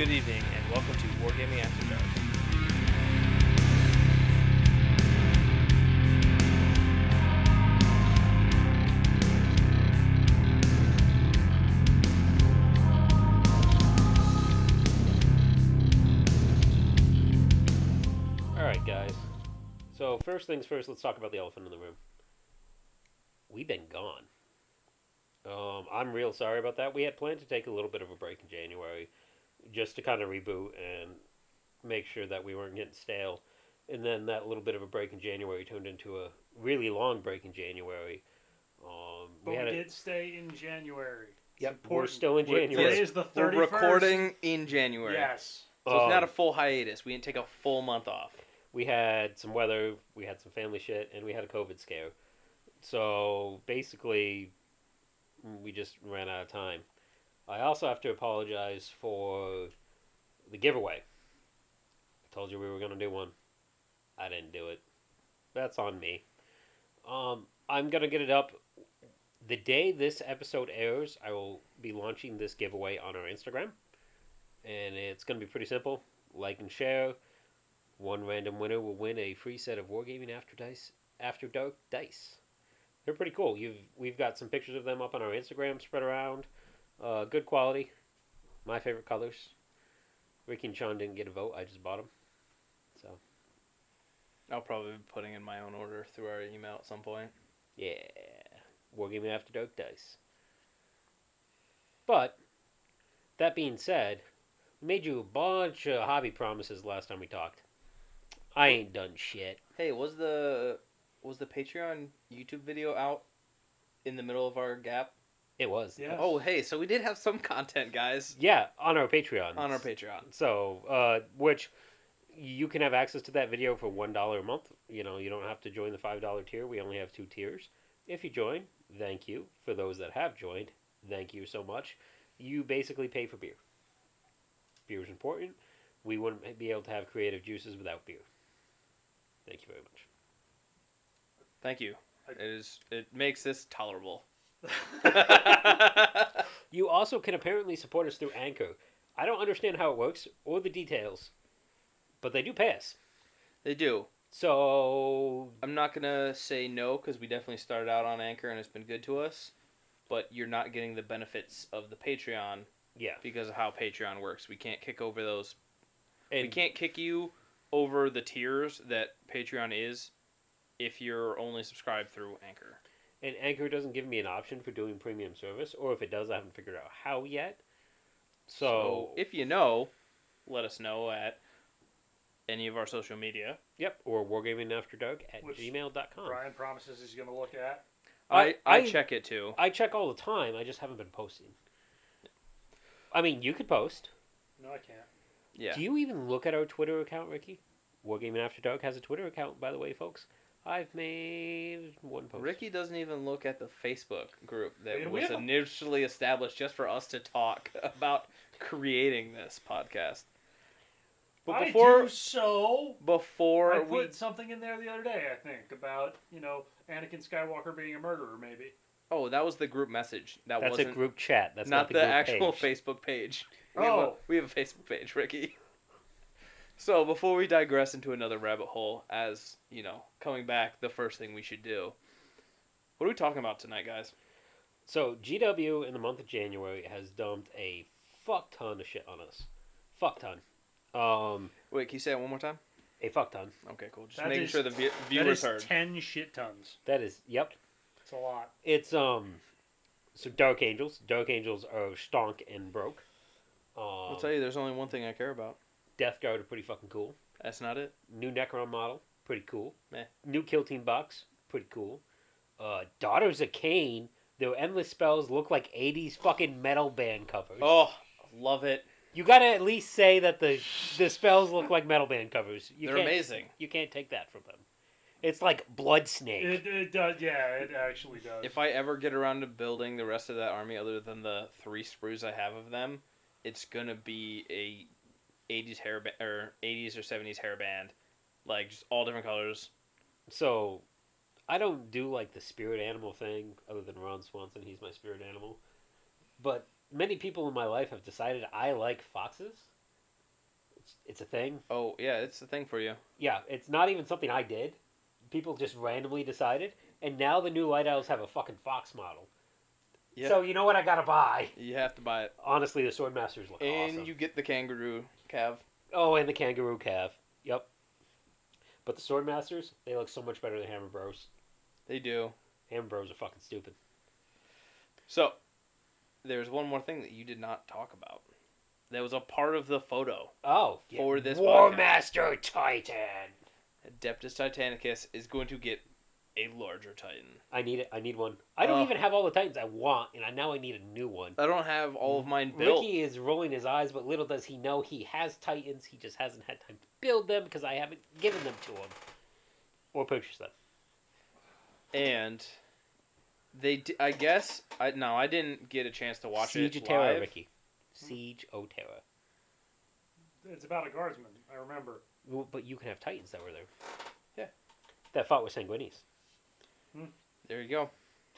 Good evening, and welcome to Wargaming After Dark. Alright, guys. So, first things first, let's talk about the elephant in the room. We've been gone. I'm real sorry about that. We had planned to take a little bit of a break in January just to kind of reboot and make sure that we weren't getting stale. And then that little bit of a break in January turned into a really long break in January. But we did stay in January. Yep, we're still in January. Today is the 31st. We're recording in January. Yes. So it's not a full hiatus. We didn't take a full month off. We had some weather, we had some family shit, and we had a COVID scare. So basically, we just ran out of time. I also have to apologize for the giveaway. I told you we were going to do one. I didn't do it. That's on me. I'm going to get it up. The day this episode airs, I will be launching this giveaway on our Instagram. And it's going to be pretty simple. Like and share. One random winner will win a free set of Wargaming After Dark dice. They're pretty cool. We've got some pictures of them up on our Instagram spread around. Good quality. My favorite colors. Ricky and Sean didn't get a vote. I just bought them. So I'll probably be putting in my own order through our email at some point. yeah, Wargaming After Dark dice. But that being said, we made you a bunch of hobby promises last time we talked. I ain't done shit. Hey, was the Patreon YouTube video out in the middle of our gap? It was. Yeah. Oh, hey, so we did have some content, guys. Yeah, on our Patreon. On our Patreon. So, which you can have access to that video for $1 a month. You know, you don't have to join the $5 tier. We only have 2 tiers. If you join, thank you. For those that have joined, thank you so much. You basically pay for beer. Beer is important. We wouldn't be able to have creative juices without beer. Thank you very much. Thank you. It makes this tolerable. You also can apparently support us through Anchor. I don't understand how it works or the details, but they do pay us. They do. So I'm not going to say no because we definitely started out on Anchor and it's been good to us, but you're not getting the benefits of the Patreon because of how Patreon works. We can't kick over those. And we can't kick you over the tiers that Patreon is if you're only subscribed through Anchor. And Anchor doesn't give me an option for doing premium service, or if it does, I haven't figured out how yet. So if you know, let us know at any of our social media. Yep, or wargamingafterdark@gmail.com. Brian promises he's going to look at. I check it too. I check all the time. I just haven't been posting. I mean, you could post. No, I can't. Yeah. Do you even look at our Twitter account, Ricky? Wargaming After Dark has a Twitter account, by the way, folks. I've made one post. Ricky doesn't even look at the Facebook group that Yeah, was initially established just for us to talk about creating this podcast. But I before I put something in there the other day, I think, about, Anakin Skywalker being a murderer, maybe. Oh, that was the group message. That's wasn't a group chat. That's not the the group actual page. Facebook page. Oh. We have a Facebook page, Ricky. So before we digress into another rabbit hole, as, coming back, the first thing we should do. What are we talking about tonight, guys? So, GW in the month of January has dumped a fuck ton of shit on us. Fuck ton. Wait, can you say it one more time? A fuck ton. Okay, cool. Just making sure the viewers heard. That is 10 shit tons. That is, yep. It's a lot. It's, so Dark Angels. Dark Angels are stonk and broke. I'll tell you, there's only one thing I care about. Death Guard are pretty fucking cool. That's not it. New Necron model, pretty cool. Meh. New Kill Team box, pretty cool. Daughters of Cain, their endless spells look like 80s fucking metal band covers. Oh, love it. You gotta at least say that the spells look like metal band covers. They're amazing. You can't take that from them. It's like Blood Snake. It does, yeah, it actually does. If I ever get around to building the rest of that army other than the 3 sprues I have of them, it's gonna be a 80s or 70s hairband, like just all different colors. So, I don't do like the spirit animal thing other than Ron Swanson. He's my spirit animal. But many people in my life have decided I like foxes. It's a thing. Oh, yeah, it's a thing for you. Yeah, it's not even something I did. People just randomly decided. And now the new light owls have a fucking fox model. Yep. So you know what I gotta buy? You have to buy it. Honestly, the Swordmasters look awesome. And you get the kangaroo cav. Oh, and the kangaroo cav. Yep. But the Swordmasters, they look so much better than Hammer Bros. They do. Hammer Bros are fucking stupid. So, there's one more thing that you did not talk about. That was a part of the photo. Oh, for this Warmaster Titan. Adeptus Titanicus is going to get a larger Titan. I need it. I need one. I don't even have all the Titans I want, and now I need a new one. I don't have all of mine built. Ricky is rolling his eyes, but little does he know he has Titans. He just hasn't had time to build them because I haven't given them to him or purchased them. And they, I guess, I didn't get a chance to watch Siege it of Terror, live. Ricky. Siege of Terror. It's about a guardsman. I remember. Well, but you can have Titans that were there. Yeah. That fought with Sanguinius. There you go.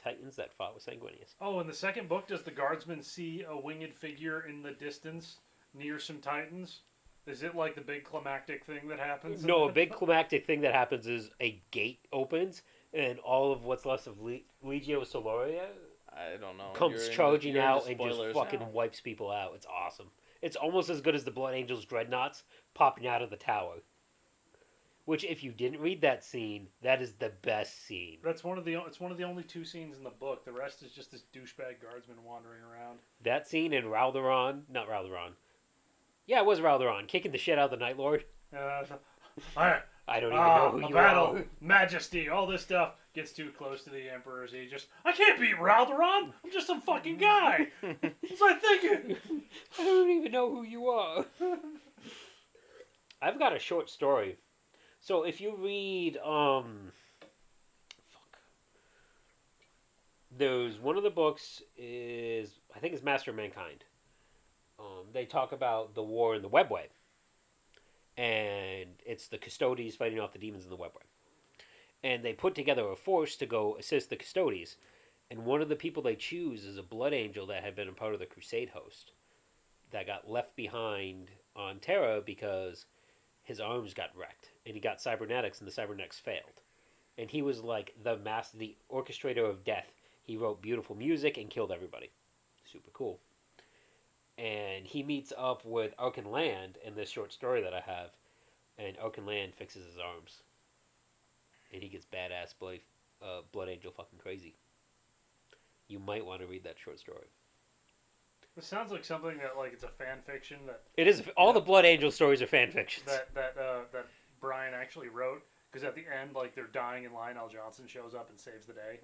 Titans that fought with Sanguinius. Oh, in the second book, does the guardsman see a winged figure in the distance near some Titans? Is it like the big climactic thing that happens? No, a big climactic thing that happens is a gate opens, and all of what's left of Legio Soloria I don't know. comes charging out and just fucking wipes people out. It's awesome. It's almost as good as the Blood Angels Dreadnoughts popping out of the tower. Which, if you didn't read that scene, that is the best scene. It's one of the only two scenes in the book. The rest is just this douchebag guardsman wandering around. That scene in Ralderon, not Ralderon. Yeah, it was Ralderon, kicking the shit out of the Night Lord. I don't even know who you battle, are. majesty, all this stuff gets too close to the Emperor's. He just, I can't beat Ralderon. I'm just some fucking guy. What's I thinking? I don't even know who you are. I've got a short story. So if you read, there's one of the books is, I think it's Master of Mankind. They talk about the war in the Webway. And it's the Custodes fighting off the demons in the Webway. And they put together a force to go assist the Custodes. And one of the people they choose is a Blood Angel that had been a part of the Crusade host. That got left behind on Terra because his arms got wrecked. And he got cybernetics, and the cybernetics failed. And he was like the orchestrator of death. He wrote beautiful music and killed everybody. Super cool. And he meets up with Arkan Land in this short story that I have. And Arkan Land fixes his arms. And he gets badass Blood Angel fucking crazy. You might want to read that short story. It sounds like something that it's a fan fiction that. It is. All the Blood Angel stories are fan fictions. That Brian actually wrote, because at the end, they're dying and Lionel Johnson shows up and saves the day.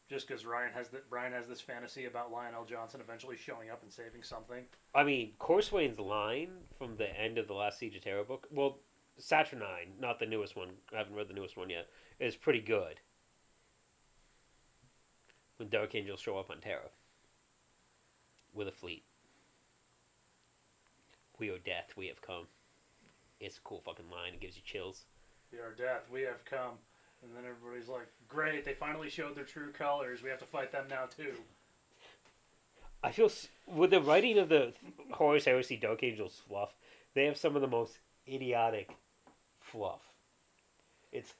Just because Brian has this fantasy about Lionel Johnson eventually showing up and saving something. I mean, Corswain's line from the end of the last Siege of Terror book, well, Saturnine, not the newest one, I haven't read the newest one yet, is pretty good. When Dark Angels show up on Terra. With a fleet. We are death, we have come. It's a cool fucking line, it gives you chills. We are death, we have come. And then everybody's like, great, they finally showed their true colors. We have to fight them now, too. I feel, with the writing of the Horus Heresy Dark Angels fluff, they have some of the most idiotic fluff. It's,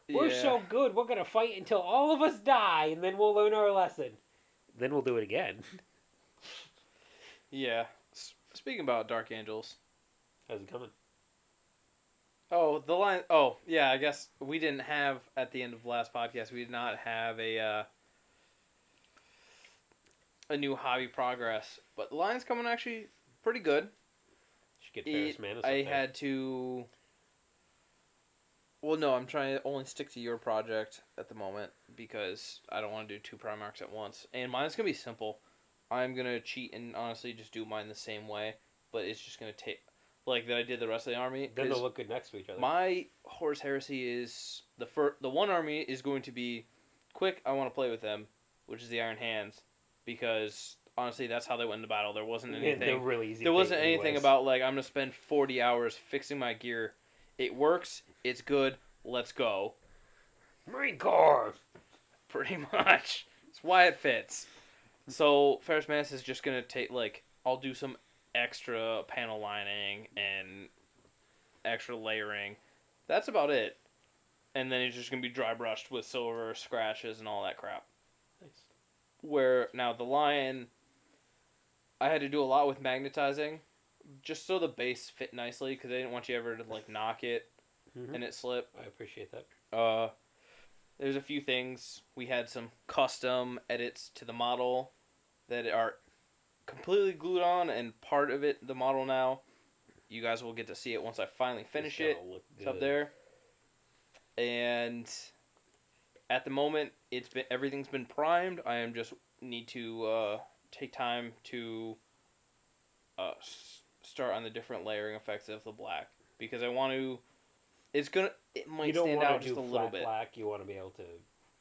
we're so good, we're going to fight until all of us die, and then we'll learn our lesson. Then we'll do it again. Yeah. Speaking about Dark Angels. How's it coming? Oh, the line. Oh, yeah. I guess we didn't have at the end of the last podcast. We did not have a new hobby progress, but the line's coming actually pretty good. Should get Ferris Manus. I had to. Well, no, I'm trying to only stick to your project at the moment because I don't want to do 2 Primarchs at once, and mine's gonna be simple. I'm gonna cheat and honestly just do mine the same way, but it's just gonna take. That I did the rest of the army. Then they'll look good next to each other. My Horus Heresy is the one army is going to be quick. I want to play with them, which is the Iron Hands, because honestly, that's how they went into battle. There wasn't anything. They're really easy. There wasn't anything about I'm gonna spend 40 hours fixing my gear. It works. It's good. Let's go. Marine Corps. Pretty much. That's why it fits. So Ferris Manus is just gonna take I'll do some extra panel lining and extra layering. That's about it. And then it's just going to be dry brushed with silver scratches and all that crap. Nice. Where now the Lion, I had to do a lot with magnetizing, just so the base fit nicely, because I didn't want you ever to like knock it and it slip. I appreciate that. There's a few things. We had some custom edits to the model that are completely glued on, and part of it, the model now. You guys will get to see it once I finally finish it. It's up there. And at the moment, everything's been primed. I am just need to take time to start on the different layering effects of the black, because I want to. It might stand out just a little bit. Black. You want to be able to.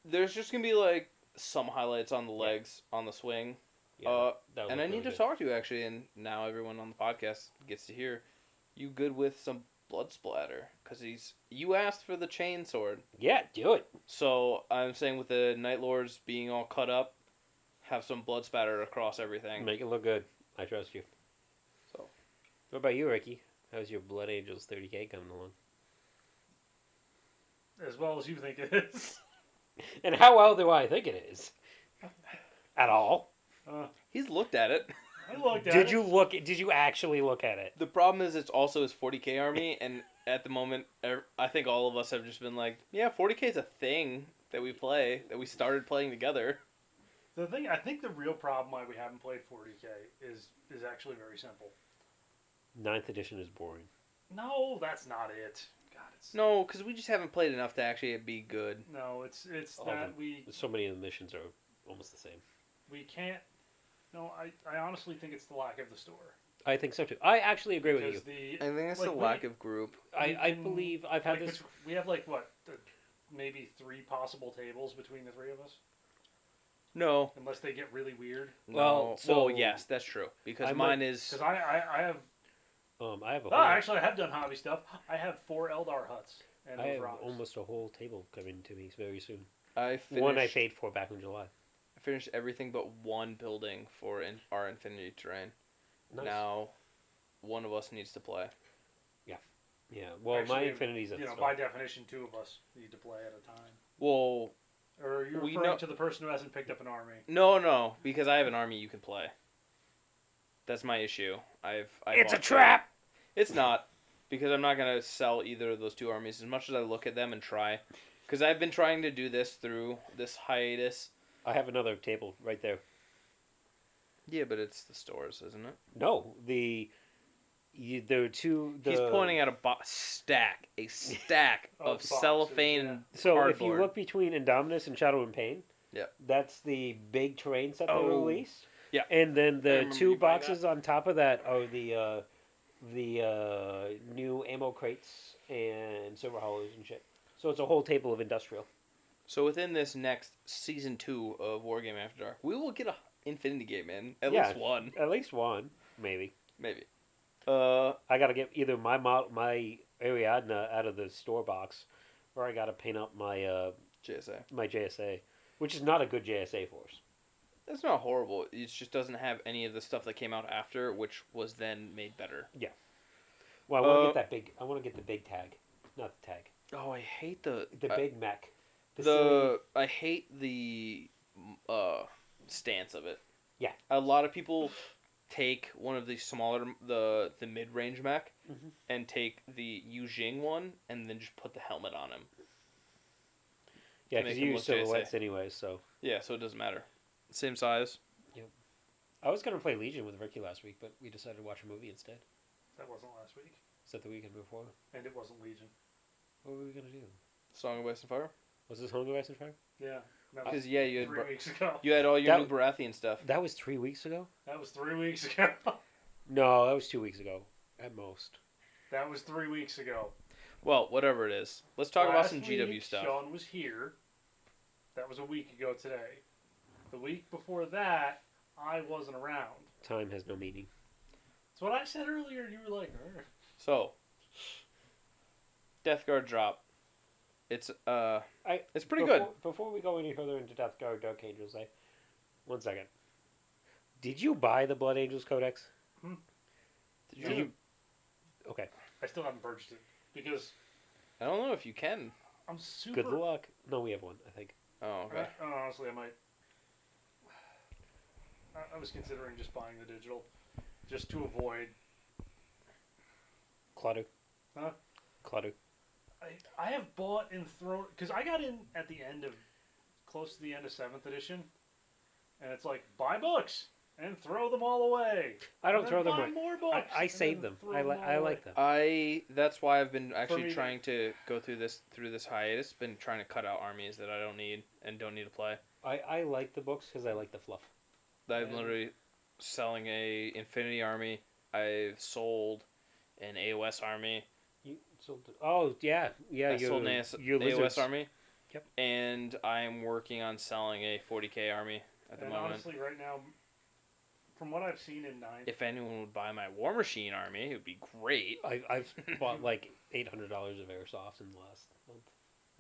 There's just gonna be like some highlights on the legs on the swing. Yeah, and I need to talk to you actually, and now everyone on the podcast gets to hear. You good with some blood splatter? Because you asked for the chain sword. Yeah, do it. So I'm saying with the Night Lords being all cut up, have some blood spatter across everything. Make it look good. I trust you. So, what about you, Ricky? How's your Blood Angels 30K coming along? As well as you think it is. And how well do I think it is? At all? He's looked at it. I looked at it. Did you actually look at it? The problem is it's also his 40k army, and at the moment, I think all of us have just been like, yeah, 40k is a thing that we play, that we started playing together. I think the real problem why we haven't played 40k is actually very simple. 9th edition is boring. No, that's not it. God, No, because we just haven't played enough to actually be good. No, it's that we. So many of the missions are almost the same. We can't. No, I honestly think it's the lack of the store. I think so too. I actually agree with you. I think it's the lack of group. I believe I've had this. We have maybe 3 possible tables between the 3 of us. No. Unless they get really weird. Well, yes, that's true. Because mine is. Because I have. I have a. Actually, I have done hobby stuff. I have 4 Eldar huts. And I have rocks. almost a whole table coming to me very soon. One I paid for back in July. I finished everything but one building for our Infinity Terrain. Nice. Now, one of us needs to play. Yeah. Well, actually, my Infinity's at by definition, 2 of us need to play at a time. Well, or are you referring to the person who hasn't picked up an army? No, because I have an army you can play. That's my issue. It's a trap. It's not, because I'm not gonna sell either of those 2 armies as much as I look at them and try. Because I've been trying to do this through this hiatus. I have another table right there. Yeah, but it's the stores, isn't it? No, there are 2. He's pointing at a stack of cellophane. So cardboard. if you look between Indominus and Shadow and Pain, that's the big terrain set they released. Yeah, and then the 2 boxes on top of that are the new ammo crates and silver hollows and shit. So it's a whole table of industrial. So within this next season 2 of Wargaming After Dark, we will get a Infinity game in. At least one. At least one, maybe. I gotta get either my Ariadna out of the store box, or I gotta paint up my JSA. My JSA, which is not a good JSA force. It's not horrible. It just doesn't have any of the stuff that came out after, which was then made better. Yeah. Well, I want to get that big. I want to get the big tag, not the tag. Oh, I hate the big mech. I hate the stance of it. Yeah. A lot of people take one of the smaller the mid-range mech and take the Yu Jing one and then just put the helmet on him. Yeah, because you use silhouettes anyway, so. Yeah, so it doesn't matter. Same size. Yep. I was gonna play Legion with Ricky last week, but we decided to watch a movie instead. That wasn't last week. Is that the weekend before? And it wasn't Legion. What were we gonna do? Song of Ice and Fire? Was this Song of Ice and Fire? Yeah. Because you had 3 weeks ago. You had all your new Baratheon stuff. That was 3 weeks ago? That was 3 weeks ago. No, that was 2 weeks ago, at most. That was 3 weeks ago. Well, whatever it is. Let's talk about some GW stuff. Sean was here. That was a week ago today. The week before that, I wasn't around. Time has no meaning. That's what I said earlier, and you were like, So, Death Guard drop. It's pretty good. Before we go any further into Death Guard Dark Angels, 1 second. Did you buy the Blood Angels Codex? Okay. I still haven't purchased it because I don't know if you can. I'm super. Good luck. No, we have one, I think. Oh, okay. Honestly, I might. I was considering just buying the digital, just to avoid Clutter. Huh? Clutter. I have bought and thrown because I got in at the end of close to the end of 7th edition, and it's like buy books and throw them all away. I don't throw them away. More books. I save them. I like them. That's why I've been actually trying to go through this hiatus. Been trying to cut out armies that I don't need and don't need to play. I like the books because I like the fluff. I'm literally selling a Infinity army. I've sold an AOS army. You sold it. Oh yeah. I sold an AOS army. Yep. And I'm working on selling a 40k army at the moment. Honestly, right now, from what I've seen in 9th... If anyone would buy my War Machine army, it would be great. I've bought like $800 of airsoft in the last month.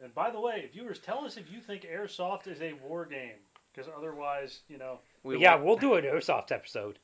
And by the way, viewers, tell us if you think airsoft is a war game. Because otherwise, we'll do an airsoft episode.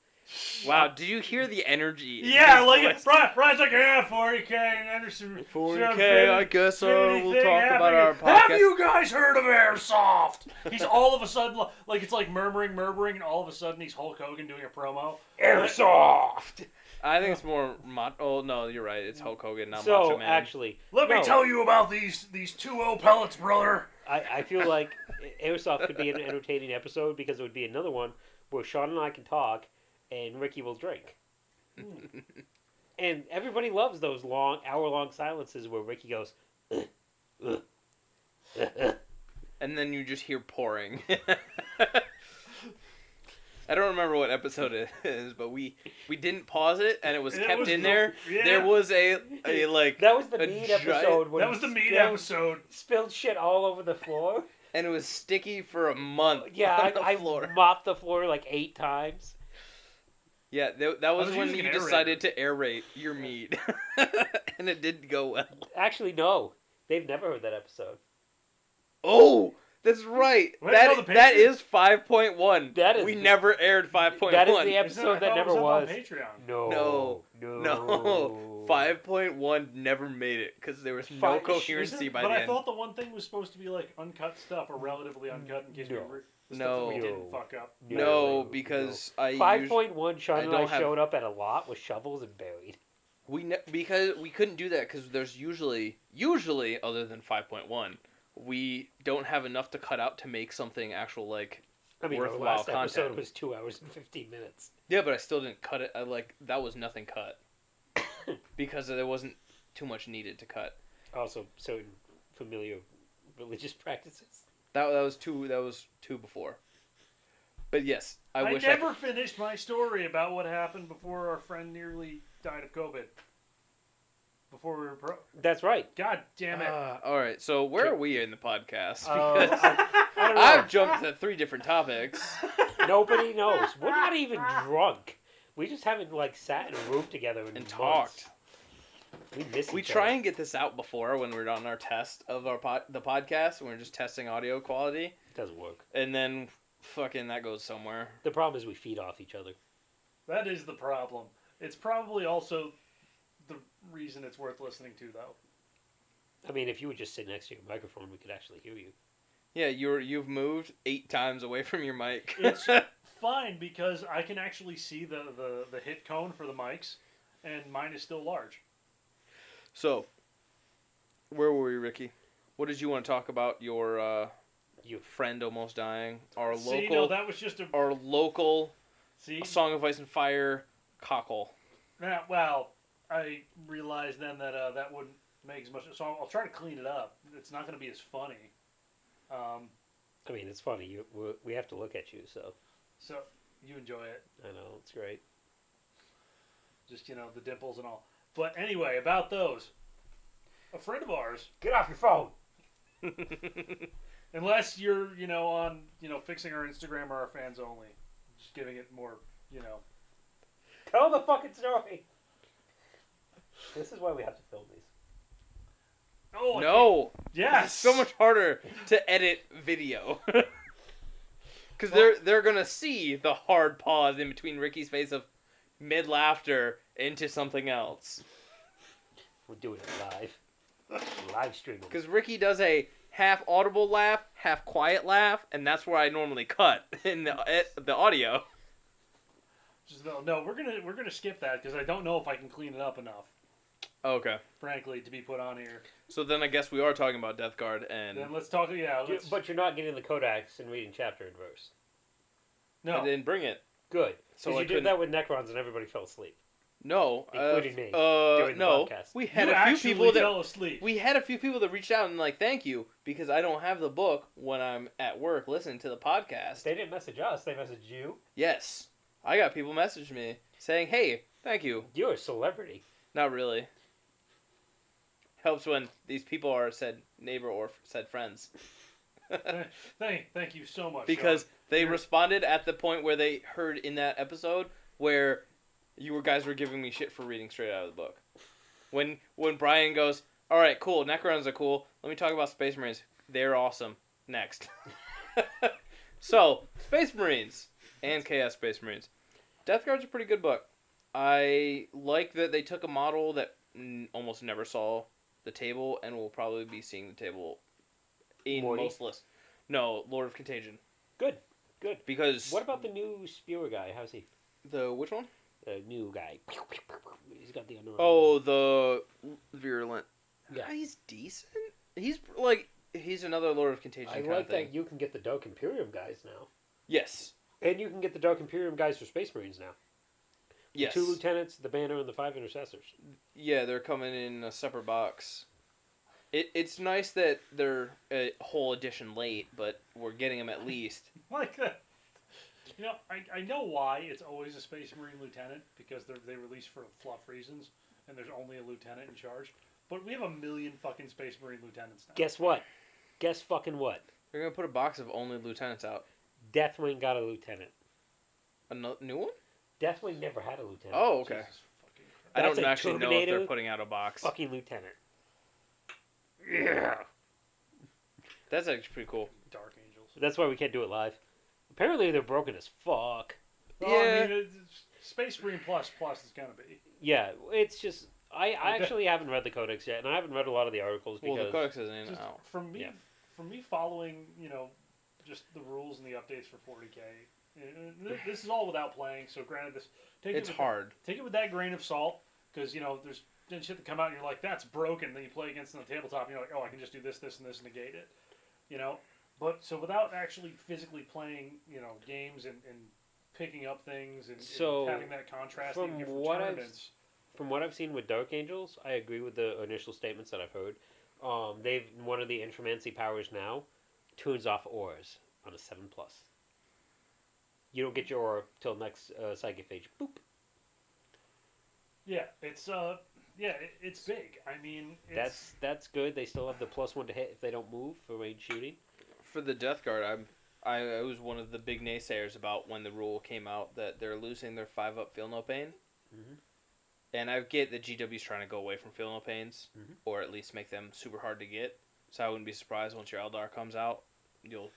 Wow, did you hear the energy? Yeah, like it. Brian's like, 40k and Anderson. 40k, I guess we'll talk about our podcast. Have you guys heard of airsoft? He's all of a sudden, like it's like murmuring, and all of a sudden he's Hulk Hogan doing a promo. Airsoft! I think it's more, oh no, you're right, it's Hulk Hogan, not so, Macho Man. Actually, let me tell you about these 2-0 pellets, brother. I feel like airsoft could be an entertaining episode because it would be another one where Sean and I can talk and Ricky will drink. And everybody loves those long, hour-long silences where Ricky goes, and then you just hear pouring. I don't remember what episode it is, but we didn't pause it, and it was kept in there. Yeah. There was a like... That was the meat episode. That was the meat episode. Spilled shit all over the floor. And it was sticky for a month. Yeah, I mopped the floor like 8 times. Yeah, that was when you decided to aerate your meat. And it didn't go well. Actually, no. They've never heard that episode. Oh! That's right. That is 5.1. That is. We never aired 5.1. That is the episode that never was. On Patreon. No. 5.1 never made it because there was no coherency by the end. But I thought the one thing was supposed to be like uncut stuff or relatively uncut in case we didn't fuck up. No, because 5.1. Sean and I showed up at a lot with shovels and buried. Because we couldn't do that because there's usually other than 5.1. We don't have enough to cut out to make something actual worthwhile the last content. episode was 2 hours and 15 minutes. Yeah, but I still didn't cut it. That was nothing cut because there wasn't too much needed to cut. Also, certain familiar religious practices. That was two before. But yes, I wish I never finished my story about what happened before our friend nearly died of COVID. Before we were That's right. God damn it. All right, so where are we in the podcast? Because I don't know. I've jumped to 3 different topics. Nobody knows. We're not even drunk. We just haven't sat in a room together and talked. We miss each other. We try and get this out before when we're on our test of the podcast, and we're just testing audio quality. It doesn't work. And then fucking that goes somewhere. The problem is we feed off each other. That is the problem. It's probably also the reason it's worth listening to, though. I mean, if you would just sit next to your microphone, we could actually hear you. Yeah, you've moved 8 times away from your mic. It's fine because I can actually see the hit cone for the mics, and mine is still large. So, where were we, Ricky? What did you want to talk about? Your friend almost dying. Our that was just our local Song of Ice and Fire cockle. Well, I realized then that that wouldn't make as much. So I'll try to clean it up. It's not going to be as funny. I mean, it's funny. We have to look at you, so. So you enjoy it. I know, it's great. Just the dimples and all. But anyway, about those. A friend of ours. Get off your phone. Unless you're on fixing our Instagram or our fans only, just giving it more Tell the fucking story. This is why we have to film these. Oh no! Yes, it's so much harder to edit video because they're gonna see the hard pause in between Ricky's face of mid-laughter into something else. We're doing it live. Live streaming. Because Ricky does a half audible laugh, half quiet laugh, and that's where I normally cut in the audio. Just no, we're gonna skip that because I don't know if I can clean it up enough. Okay. Frankly, to be put on here. So then I guess we are talking about Death Guard and. Then let's talk. Yeah, but you're not getting the Codex and reading chapter and verse. No, I didn't bring it. Good. So you did that with Necrons and everybody fell asleep. No, including me. During the no. podcast. We had a few people that fell asleep. We had a few people that reached out and thank you because I don't have the book when I'm at work listening to the podcast. They didn't message us. They messaged you. Yes, I got people message me saying, "Hey, thank you." You're a celebrity. Not really. Helps when these people are said neighbor or said friends. Thank you so much. Because they responded at the point where they heard in that episode where you guys were giving me shit for reading straight out of the book. When Brian goes, all right, cool, Necrons are cool. Let me talk about Space Marines. They're awesome. Next. So, Space Marines and Chaos Space Marines. Death Guard's a pretty good book. I like that they took a model that almost never saw the table and will probably be seeing the table in most lists. No, Lord of Contagion. Good. Because... What about the new Spewer guy? How's he? The which one? The new guy. He's got the underarm. Oh, the Virulent. Yeah. He's decent. He's another Lord of Contagion kind of thing. That you can get the Dark Imperium guys now. Yes. And you can get the Dark Imperium guys for Space Marines now. Yes. The 2 lieutenants, the banner, and the 5 intercessors. Yeah, they're coming in a separate box. It's nice that they're a whole edition late, but we're getting them at least. Like that. You know, I know why it's always a Space Marine lieutenant, because they release for fluff reasons, and there's only a lieutenant in charge. But we have a million fucking Space Marine lieutenants now. Guess what? Guess fucking what? They're going to put a box of only lieutenants out. Deathwing got a lieutenant. A new one? Deathwing never had a lieutenant. Oh, okay. I don't actually know if they're putting out a box. Fucking lieutenant. Yeah. That's actually pretty cool. Dark Angels. That's why we can't do it live. Apparently they're broken as fuck. Well, yeah. I mean, Space Marine plus is gonna be. Yeah, it's just I actually haven't read the Codex yet, and I haven't read a lot of the articles because the Codex isn't in out. From me following, just the rules and the updates for 40K. This is all without playing, so granted, it's hard. Take it with that grain of salt, because there's shit that come out and you're like, that's broken. Then you play against it on the tabletop, and you're like, oh, I can just do this, this, and this, negate it. But so without actually physically playing, games and picking up things and having that contrast that you get from tournaments. From what I've seen with Dark Angels, I agree with the initial statements that I've heard. One of the Intramancy powers now tunes off auras on a 7+. You don't get your aura till next psychic phase. Boop. Yeah, it's big. I mean, that's good. They still have the +1 to hit if they don't move for range shooting. For the Death Guard, I was one of the big naysayers about when the rule came out that they're losing their 5-up feel no pain. Mm-hmm. And I get that GW's trying to go away from feel no pains, or at least make them super hard to get. So I wouldn't be surprised once your Eldar comes out, you'll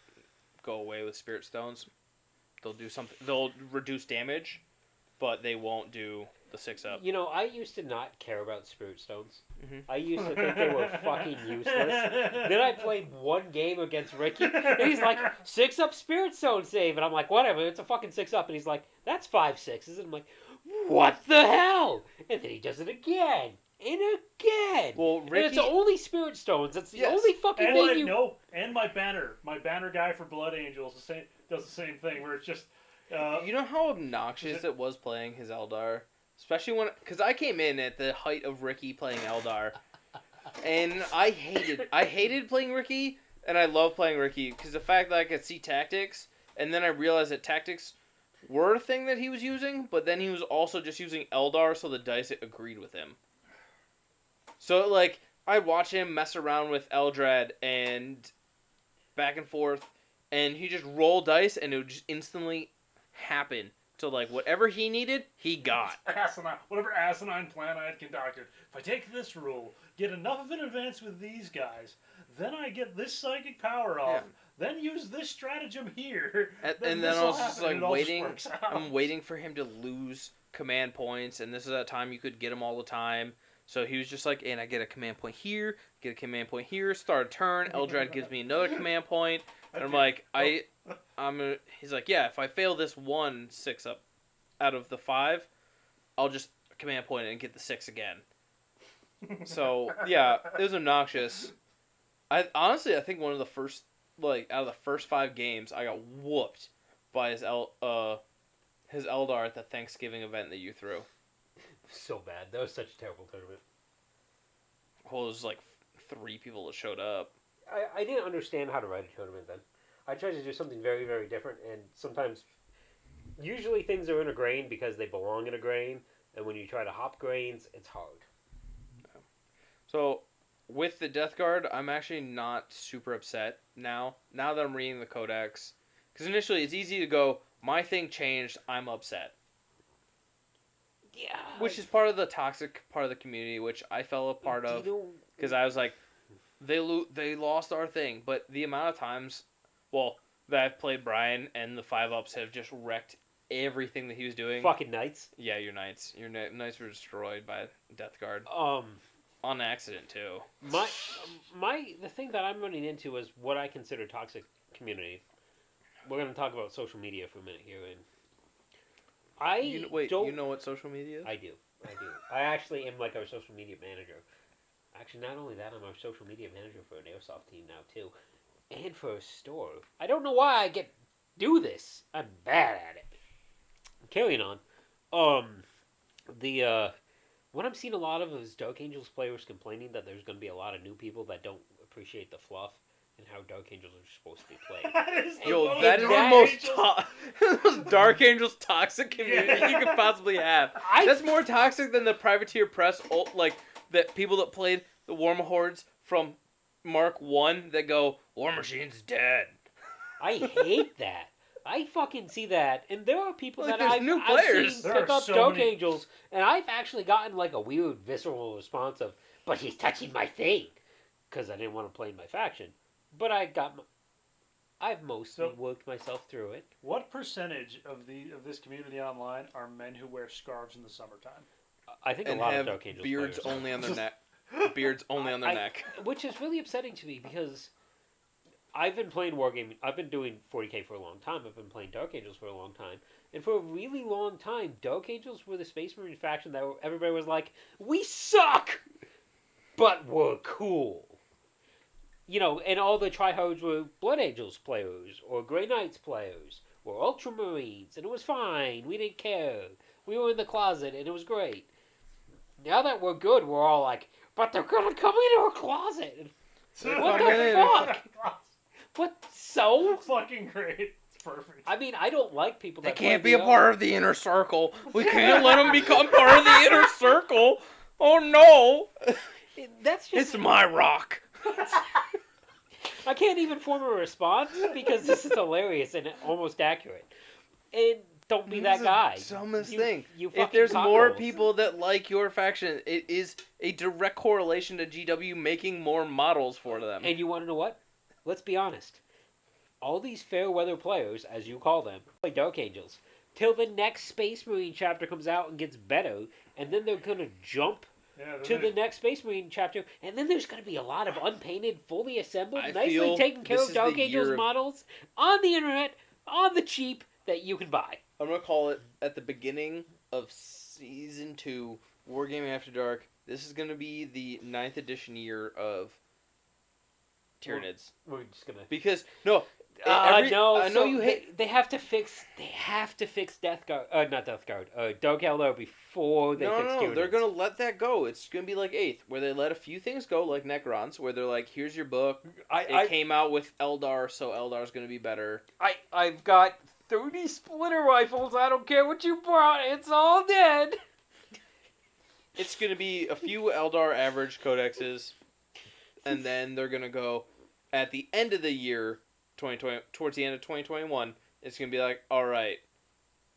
go away with Spirit Stones. They'll do something. They'll reduce damage, but they won't do the 6-up. I used to not care about Spirit Stones. Mm-hmm. I used to think they were fucking useless. Then I played one game against Ricky, and he's like, 6-up Spirit Stone save. And I'm like, whatever, it's a fucking 6-up. And he's like, that's 5 6s. And I'm like, what the hell? And then he does it again. And again. Well, Ricky... And it's only Spirit Stones. That's the only fucking thing you... No, and my banner guy for Blood Angels does the same thing, where it's just... you know how obnoxious it was playing his Eldar? Especially because I came in at the height of Ricky playing Eldar, and I hated playing Ricky, and I love playing Ricky because the fact that I could see tactics, and then I realized that tactics were a thing that he was using, but then he was also just using Eldar, so the dice agreed with him. So I'd watch him mess around with Eldrad and back and forth, and he just roll dice, and it would just instantly happen. So, whatever he needed, he got. Whatever asinine plan I had concocted. If I take this rule, get enough of an advance with these guys, then I get this psychic power off. then use this stratagem here. And then I was just like waiting. I'm waiting for him to lose command points, and this is a time you could get them all the time. So he was just like, and I get a command point here, get a command point here, start a turn. Eldrad gives me another command point, and I'm like, he's like, yeah, if I fail this 1/6 up out of the 5, I'll just command point it and get the 6 again. So yeah, it was obnoxious. I think one of the first, out of the first 5 games, I got whooped by his Eldar at the Thanksgiving event that you threw. So bad. That was such a terrible tournament. Well, it was like 3 people that showed up. I didn't understand how to write a tournament then. I tried to do something very, very different, and usually things are in a grain because they belong in a grain, and when you try to hop grains, it's hard. So, with the Death Guard, I'm actually not super upset now that I'm reading the Codex. Because initially, it's easy to go, my thing changed, I'm upset. Yeah. Which is part of the toxic part of the community, which I fell a part of. Because I was like, they lost our thing. But the amount of times, that I've played Brian and the 5-ups have just wrecked everything that he was doing. Fucking knights. Yeah, your knights. Your knights were destroyed by Death Guard. On accident, too. The thing that I'm running into is what I consider toxic community. We're going to talk about social media for a minute here, and you know what social media is? I do. I actually am like our social media manager. Actually, not only that, I'm our social media manager for an airsoft team now, too. And for a store. I don't know why I do this. I'm bad at it. Carrying on. What I'm seeing a lot of is Dark Angels players complaining that there's going to be a lot of new people that don't appreciate the fluff and how Dark Angels are supposed to be played. That is the most Dark Angels toxic community you could possibly have. That's more toxic than the Privateer Press, that people that played the War Hordes from Mark 1 that go, War Machine's dead. I hate that. I fucking see that, and there are people that I've seen pick up Dark Angels, and I've actually gotten a weird visceral response of, but he's touching my thing, because I didn't want to play in my faction. But I've mostly worked myself through it. What percentage of this community online are men who wear scarves in the summertime? I think a lot of Dark Angels beards players only on their neck. Beards only on their neck. Which is really upsetting to me because I've been playing Wargaming. I've been doing 40k for a long time. I've been playing Dark Angels for a long time. And for a really long time, Dark Angels were the Space Marine faction that everybody was like, we suck! But we're cool. And all the tryhards were Blood Angels players, or Grey Knights players, or Ultramarines, and it was fine. We didn't care. We were in the closet, and it was great. Now that we're good, we're all like, but they're gonna come into our closet. What the fuck? What? So? Fucking great. It's perfect. I mean, I don't like people that can't be a part of the inner circle. We can't let them become part of the inner circle. Oh no. That's just... It's my rock. I can't even form a response because this is hilarious and almost accurate. And don't be that guy. Dumbest thing. If there's more people that like your faction, it is a direct correlation to GW making more models for them. And you want to know what? Let's be honest. All these fair weather players, as you call them, play Dark Angels till the next Space Marine chapter comes out and gets better, and then they're gonna jump to the next Space Marine chapter, and then there's going to be a lot of unpainted, fully assembled, nicely taken care of Dark Angels models on the internet, on the cheap, that you can buy. I'm going to call it at the beginning of Season 2, Wargaming After Dark. This is going to be the 9th edition year of Tyranids. We're just going to... Because, no... I know you hate... They have to fix Death Guard... not Death Guard. Dark Eldar before they fix Tyranids. No, they're going to let that go. It's going to be like 8th, where they let a few things go, like Necrons, where they're like, here's your book. It came out with Eldar, so Eldar's going to be better. I've got 30 splitter rifles. I don't care what you brought. It's all dead. It's going to be a few Eldar average codexes, and then they're going to go, at the end of the year... 2020, towards the end of 2021, it's going to be like, alright,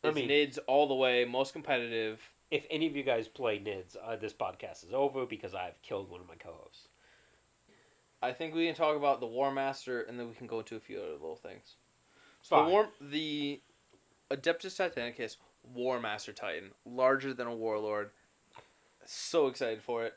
it's NIDS all the way, most competitive. If any of you guys play NIDS, this podcast is over because I've killed one of my co-hosts. I think we can talk about the War Master, and then we can go into a few other little things. Fine. So the Adeptus Titanicus War Master Titan, larger than a Warlord. So excited for it.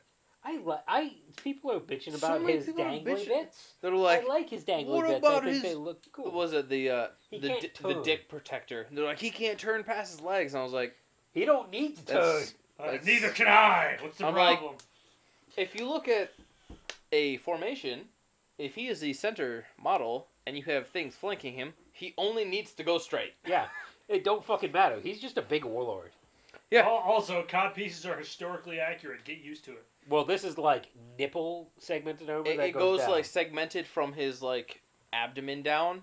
People are bitching about his dangly bits. They're like, I like his dangly what bits. about I think his? they look cool. What was it? The turn. dick protector. They're like, he can't turn past his legs, and I was like, he don't need to turn. Neither can I. What's the problem? Like, if you look at a formation, if he is the center model and you have things flanking him, he only needs to go straight. Yeah, it don't fucking matter. He's just a big warlord. Yeah. Also, cod pieces are historically accurate. Get used to it. Well, this is like nipple segmented over. It goes down. like segmented from his like abdomen down.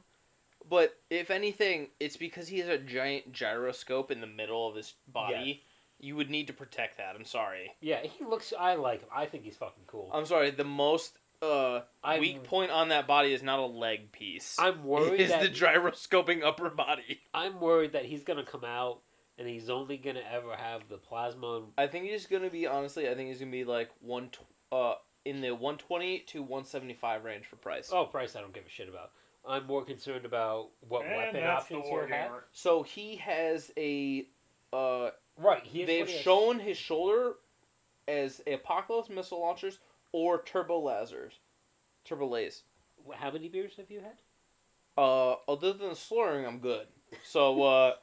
But if anything, it's because he has a giant gyroscope in the middle of his body. Yeah. You would need to protect that. I'm sorry. Yeah, he looks. I like him. I think he's fucking cool. I'm sorry. The most weak point on that body is not a leg piece. I'm worried that the gyroscoping upper body. I'm worried that he's gonna come out and he's only gonna ever have the plasma. I think he's gonna be honestly. I think he's gonna be like in the 120 to 175 range for price. Oh, price! I don't give a shit about. I'm more concerned about what weapon options he has. So he has a right. They've shown his shoulder as Apocalypse missile launchers or turbo lasers. How many beers have you had? Other than slurring, I'm good. So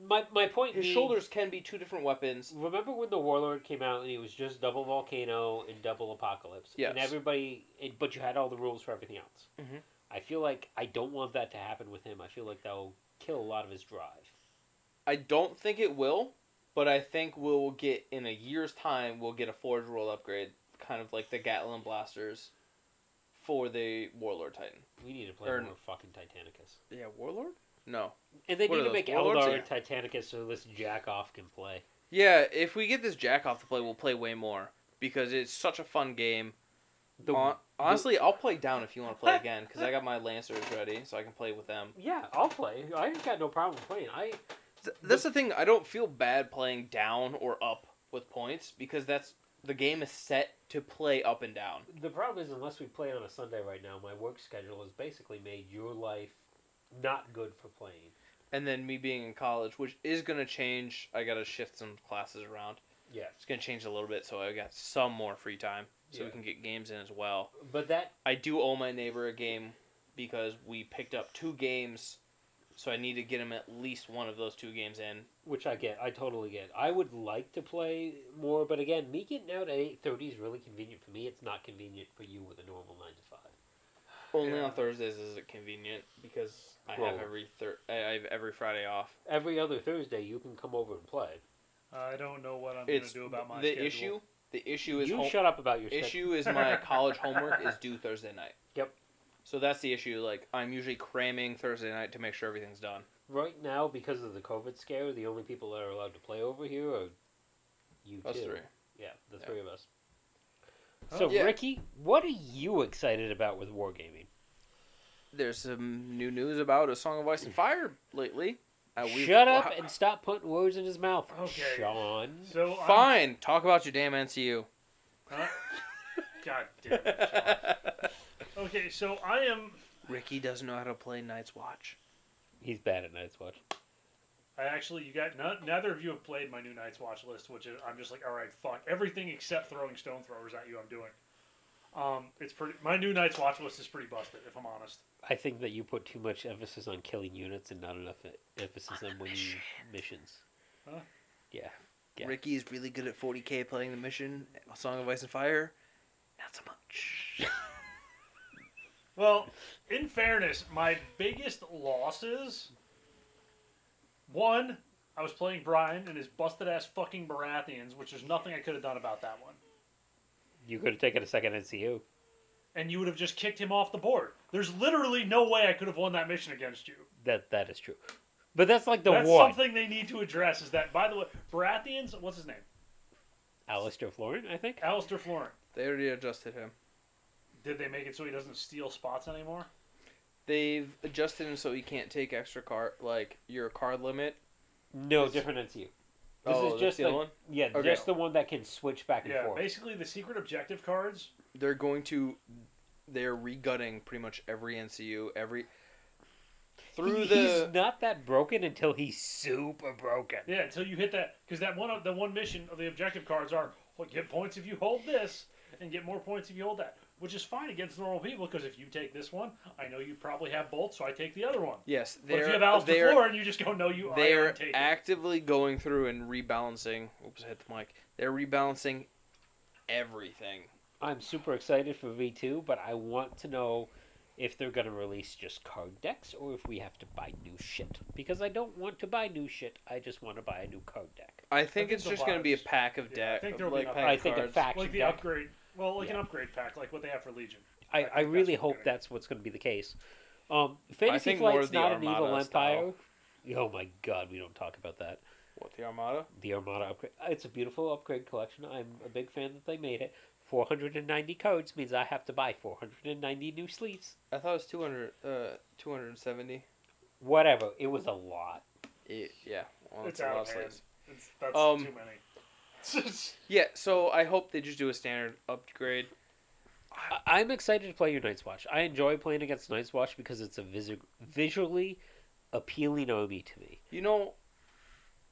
my point. His shoulders can be two different weapons. Remember when the Warlord came out and he was just double Volcano and double Apocalypse? Yes. And everybody, but you had all the rules for everything else. Mm-hmm. I feel like I don't want that to happen with him. I feel like that will kill a lot of his drive. I don't think it will, but I think we'll get, in a year's time, we'll get a Forge World upgrade, kind of like the Gatlin blasters for the Warlord Titan. We need to play more fucking Titanicus. Yeah, Warlord? No. And they need to make Eldar Titanicus so this jack-off can play. Yeah, if we get this jack-off to play, we'll play way more, because it's such a fun game. Honestly, I'll play down if you want to play again, because I got my Lancers ready, so I can play with them. Yeah, I'll play. I ain't got no problem playing. That's the thing. I don't feel bad playing down or up with points, because the game is set to play up and down. The problem is, unless we play on a Sunday right now, my work schedule has basically made your life not good for playing. And then me being in college, which is going to change. I got to shift some classes around. Yeah. It's going to change a little bit, so I got some more free time. So we can get games in as well. But I do owe my neighbor a game because we picked up 2 games, so I need to get him at least one of those 2 games in. Which I get. I totally get. I would like to play more, but again, me getting out at 8:30 is really convenient for me. It's not convenient for you with a normal 9 to 5. Only on Thursdays is it convenient because I have every Friday off. Every other Thursday you can come over and play. I don't know what I'm going to do about my schedule. The issue is shut up about your issue is my college homework is due Thursday night. Yep. So that's the issue. Like, I'm usually cramming Thursday night to make sure everything's done. Right now, because of the COVID scare, the only people that are allowed to play over here are you two. Us 3. Yeah, the 3 of us. So, Ricky, what are you excited about with Wargaming? There's some new news about A Song of Ice and Fire lately. Shut up and stop putting words in his mouth, okay. Sean. So fine. Talk about your damn NCU. Huh? God damn it, Sean. Okay, so I am... Ricky doesn't know how to play Night's Watch. He's bad at Night's Watch. Neither of you have played my new Night's Watch list, which is, I'm just like, alright, fuck. Everything except throwing stone throwers at you I'm doing. My new Night's Watch list is pretty busted, if I'm honest. I think that you put too much emphasis on killing units and not enough emphasis on winning missions. Huh? Yeah. Ricky is really good at 40k playing the mission, A Song of Ice and Fire. Not so much. Well, in fairness, my biggest losses... One, I was playing Brian and his busted-ass fucking Baratheons, which there's nothing I could have done about that one. You could have taken a second NCU. And you would have just kicked him off the board. There's literally no way I could have won that mission against you. That is true. But that's like that's something they need to address, is that, by the way, Baratheons, what's his name? Alistair Florent, I think? Alistair Florent. They already adjusted him. Did they make it so he doesn't steal spots anymore? They've adjusted him so he can't take extra card, like your card limit. No, different NCU. This is just the one? Yeah, just the one that can switch back and forth. Yeah, basically the secret objective cards. They're going to they're regutting pretty much every NCU, He's not that broken until he's super broken. Yeah, until you hit that, because the one mission of the objective cards are get points if you hold this, and get more points if you hold that, which is fine against normal people, because if you take this one, I know you probably have bolt, so I take the other one. Yes, but if you have Alistair Floor and you just go, no, they're actively going through and rebalancing. Oops, I hit the mic. They're rebalancing everything. I'm super excited for V2, but I want to know if they're going to release just card decks or if we have to buy new shit. Because I don't want to buy new shit, I just want to buy a new card deck. I think it's just going to be a pack of decks. I think there'll be a faction like the deck. upgrade, an upgrade pack, like what they have for Legion. I really hope that's what's going to be the case. Fantasy Flight's not an evil empire. Oh my god, we don't talk about that. What, the Armada? The Armada upgrade. It's a beautiful upgrade collection. I'm a big fan that they made it. 490 codes means I have to buy 490 new sleeves. I thought it was 270. Whatever. It was a lot. Yeah. Well, it's a out lot of of hand. sleeves. That's too many. Yeah, so I hope they just do a standard upgrade. I'm excited to play your Night's Watch. I enjoy playing against Night's Watch because it's a visually appealing army to me. You know,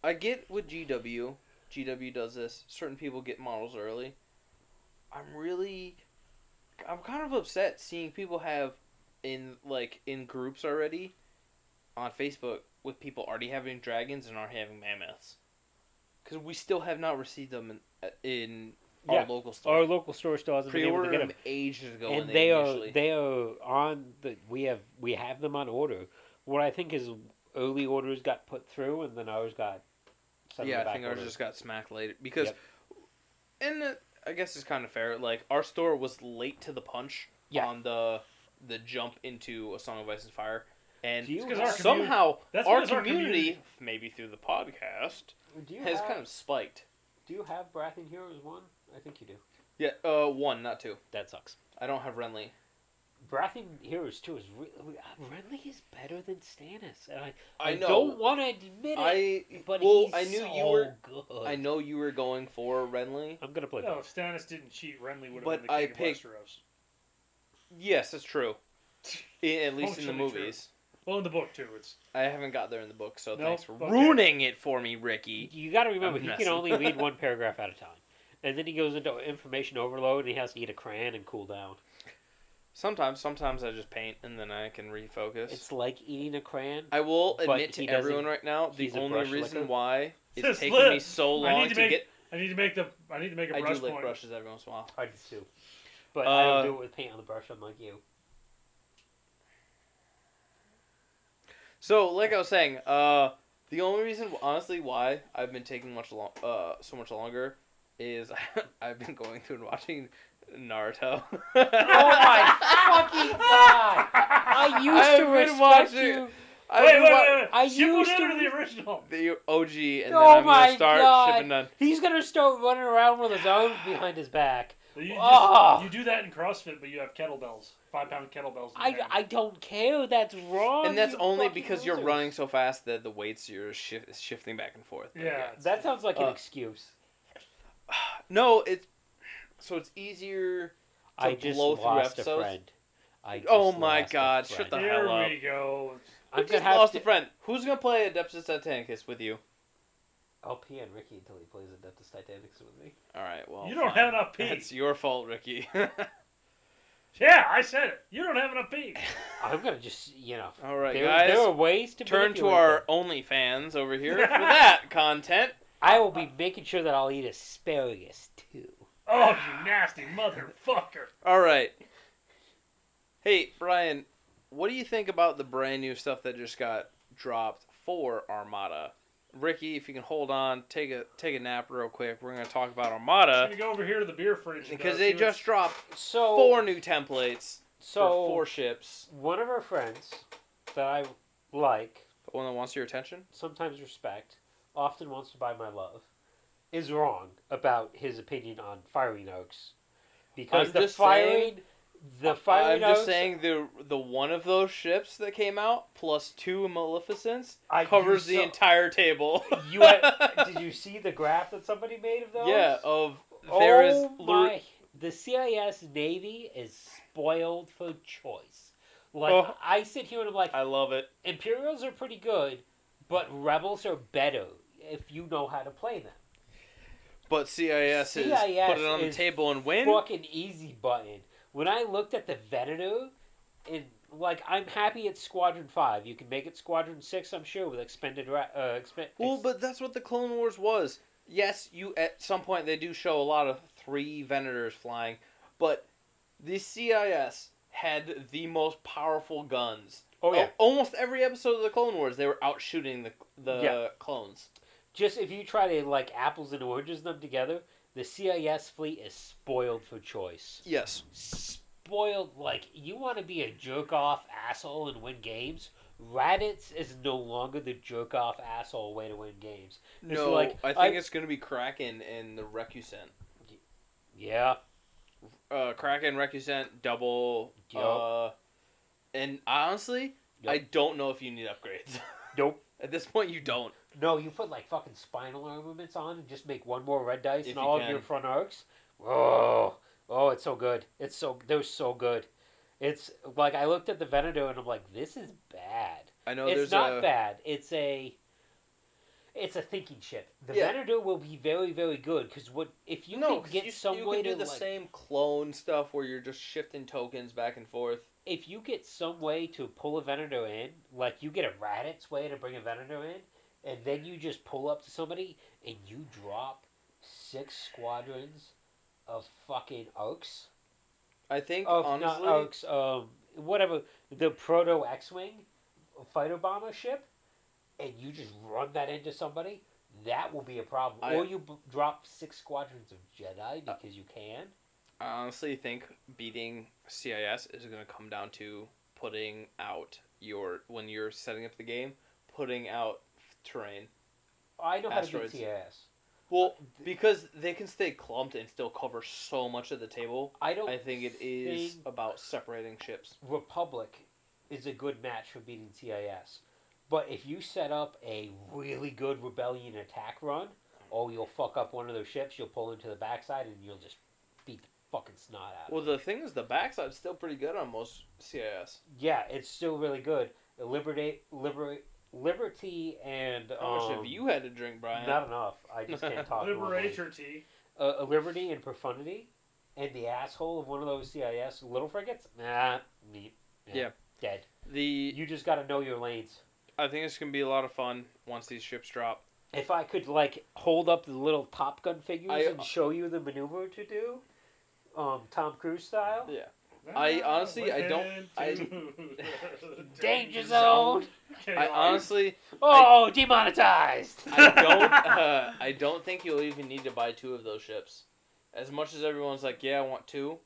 I get with GW. GW does this. Certain people get models early. I'm kind of upset seeing people have in groups already on Facebook with people already having dragons and already having mammoths. Because we still have not received them in our local store. Our local store still hasn't been able to get them ages ago. And they are on the we have them on order. What I think is early orders got put through and then ours got I think ours just got smacked later because I guess it's kind of fair. Like, our store was late to the punch on the jump into A Song of Ice and Fire. And somehow our community, maybe through the podcast, has kind of spiked. Do you have Brathing Heroes 1? I think you do. Yeah, 1, not 2. That sucks. I don't have Renly. Brathing Heroes 2 is Renly is better than Stannis. And I know. Don't want to admit it, but he's good. I know you were going for Renly. I'm going to play No, if Stannis didn't cheat, Renly would have been the king of Westeros. Yes, that's true. At least in the movies. True. Well, in the book, too. I haven't got there in the book, so thanks for ruining it for me, Ricky. You got to remember, he can only read one paragraph at a time. And then he goes into information overload, and he has to eat a crayon and cool down. Sometimes I just paint, and then I can refocus. It's like eating a crayon. I will admit to everyone right now, the only reason why it's taking me so long to get... I need to make a brush I do lick point. brushes every once in a while. I do too. But I don't do it with paint on the brush, unlike you. So, like I was saying, the only reason, honestly, why I've been taking so much longer is I've been going through and watching Naruto. Oh my fucking god! I used to respect you. Wait. I used to the original. The OG, and then I'm going to start Shippuden. He's going to start running around with his arms behind his back. You do that in CrossFit, but you have kettlebells. 5-pound kettlebells. I don't care. That's wrong. And that's only because you're running so fast that the weights you're shifting back and forth. Yeah. That sounds like an excuse. No, it's easier to blow through episodes. A friend. Oh my god, shut the hell up. Here we go. I just lost a friend. Who's going to play Adeptus Titanicus with you? I'll pee on Ricky until he plays Adeptus Titanicus with me. Alright, well. You don't have enough pee. It's your fault, Ricky. Yeah, I said it. You don't have enough pee. I'm going to just, Alright, guys. There are ways to turn to our OnlyFans over here for that content. I will be making sure that I'll eat asparagus, too. Oh, you nasty motherfucker. Alright. Hey, Brian, what do you think about the brand new stuff that just got dropped for Armada? Ricky, if you can hold on, take a nap real quick. We're going to talk about Armada. I'm going to go over here to the beer fridge. Because they just dropped 4 new templates for 4 ships. One of our friends that I like, the one that wants your attention, sometimes respect, often wants to buy my love, is wrong about his opinion on firing arcs. Because I'm just saying the one of those ships that came out plus 2 Maleficents covers the entire table. Did you see the graph that somebody made of those? Yeah, the CIS Navy is spoiled for choice. Like, I sit here and I'm like, I love it. Imperials are pretty good, but Rebels are better if you know how to play them. But CIS is put it on the table and win. Fucking easy button. When I looked at the Venator, like, I'm happy it's Squadron 5. You can make it Squadron 6, I'm sure, with expended... Well, but that's what the Clone Wars was. Yes, at some point they do show a lot of 3 Venators flying, but the CIS had the most powerful guns. Oh, yeah. Almost every episode of the Clone Wars, they were out shooting the clones. Just if you try to, like, apples and oranges them together, the CIS fleet is spoiled for choice. Yes. Spoiled, like, you want to be a jerk-off asshole and win games? Raditz is no longer the jerk-off asshole way to win games. No, like, I think it's going to be Kraken and the Recusant. Yeah. Kraken, Recusant, double. Yep. And honestly, I don't know if you need upgrades. Nope. At this point, you don't. No, you put, like, fucking spinal armaments on and just make one more red dice and all of your front arcs. Oh, it's so good. They're so good. It's, like, I looked at the Venator and I'm like, this is bad. I know it's not bad. It's a thinking ship. The Venator will be very, very good because if you can get some way to do the same clone stuff where you're just shifting tokens back and forth. If you get some way to pull a Venator in, like you get a Raditz way to bring a Venator in, and then you just pull up to somebody and you drop 6 squadrons of fucking arcs. I think honestly, not arcs. Whatever, the proto X-wing fighter bomber ship, and you just run that into somebody, that will be a problem. Or you drop 6 squadrons of Jedi because you can. I honestly think beating CIS is going to come down to putting out when you're setting up the game, putting out terrain. I know asteroids. How to beat CIS. Well, because they can stay clumped and still cover so much of the table. I think it is about separating ships. Republic is a good match for beating CIS. But if you set up a really good Rebellion attack run, you'll fuck up one of their ships, you'll pull into the backside, and you'll just beat the fucking snot out of it. Well, the thing is, the backside's still pretty good on most CIS. Yeah, it's still really good. Liberty and... How much have you had to drink, Brian? Not enough. I just can't talk. Liberator tea. Liberty and Profundity, and the asshole of one of those CIS little frigates, neat. Yeah. Dead. You just got to know your lanes. I think it's going to be a lot of fun once these ships drop. If I could, like, hold up the little Top Gun figures and show you the maneuver to do, Tom Cruise style. Yeah. I honestly, Danger zone! I honestly... demonetized! I don't think you'll even need to buy 2 of those ships. As much as everyone's like, yeah, I want 2.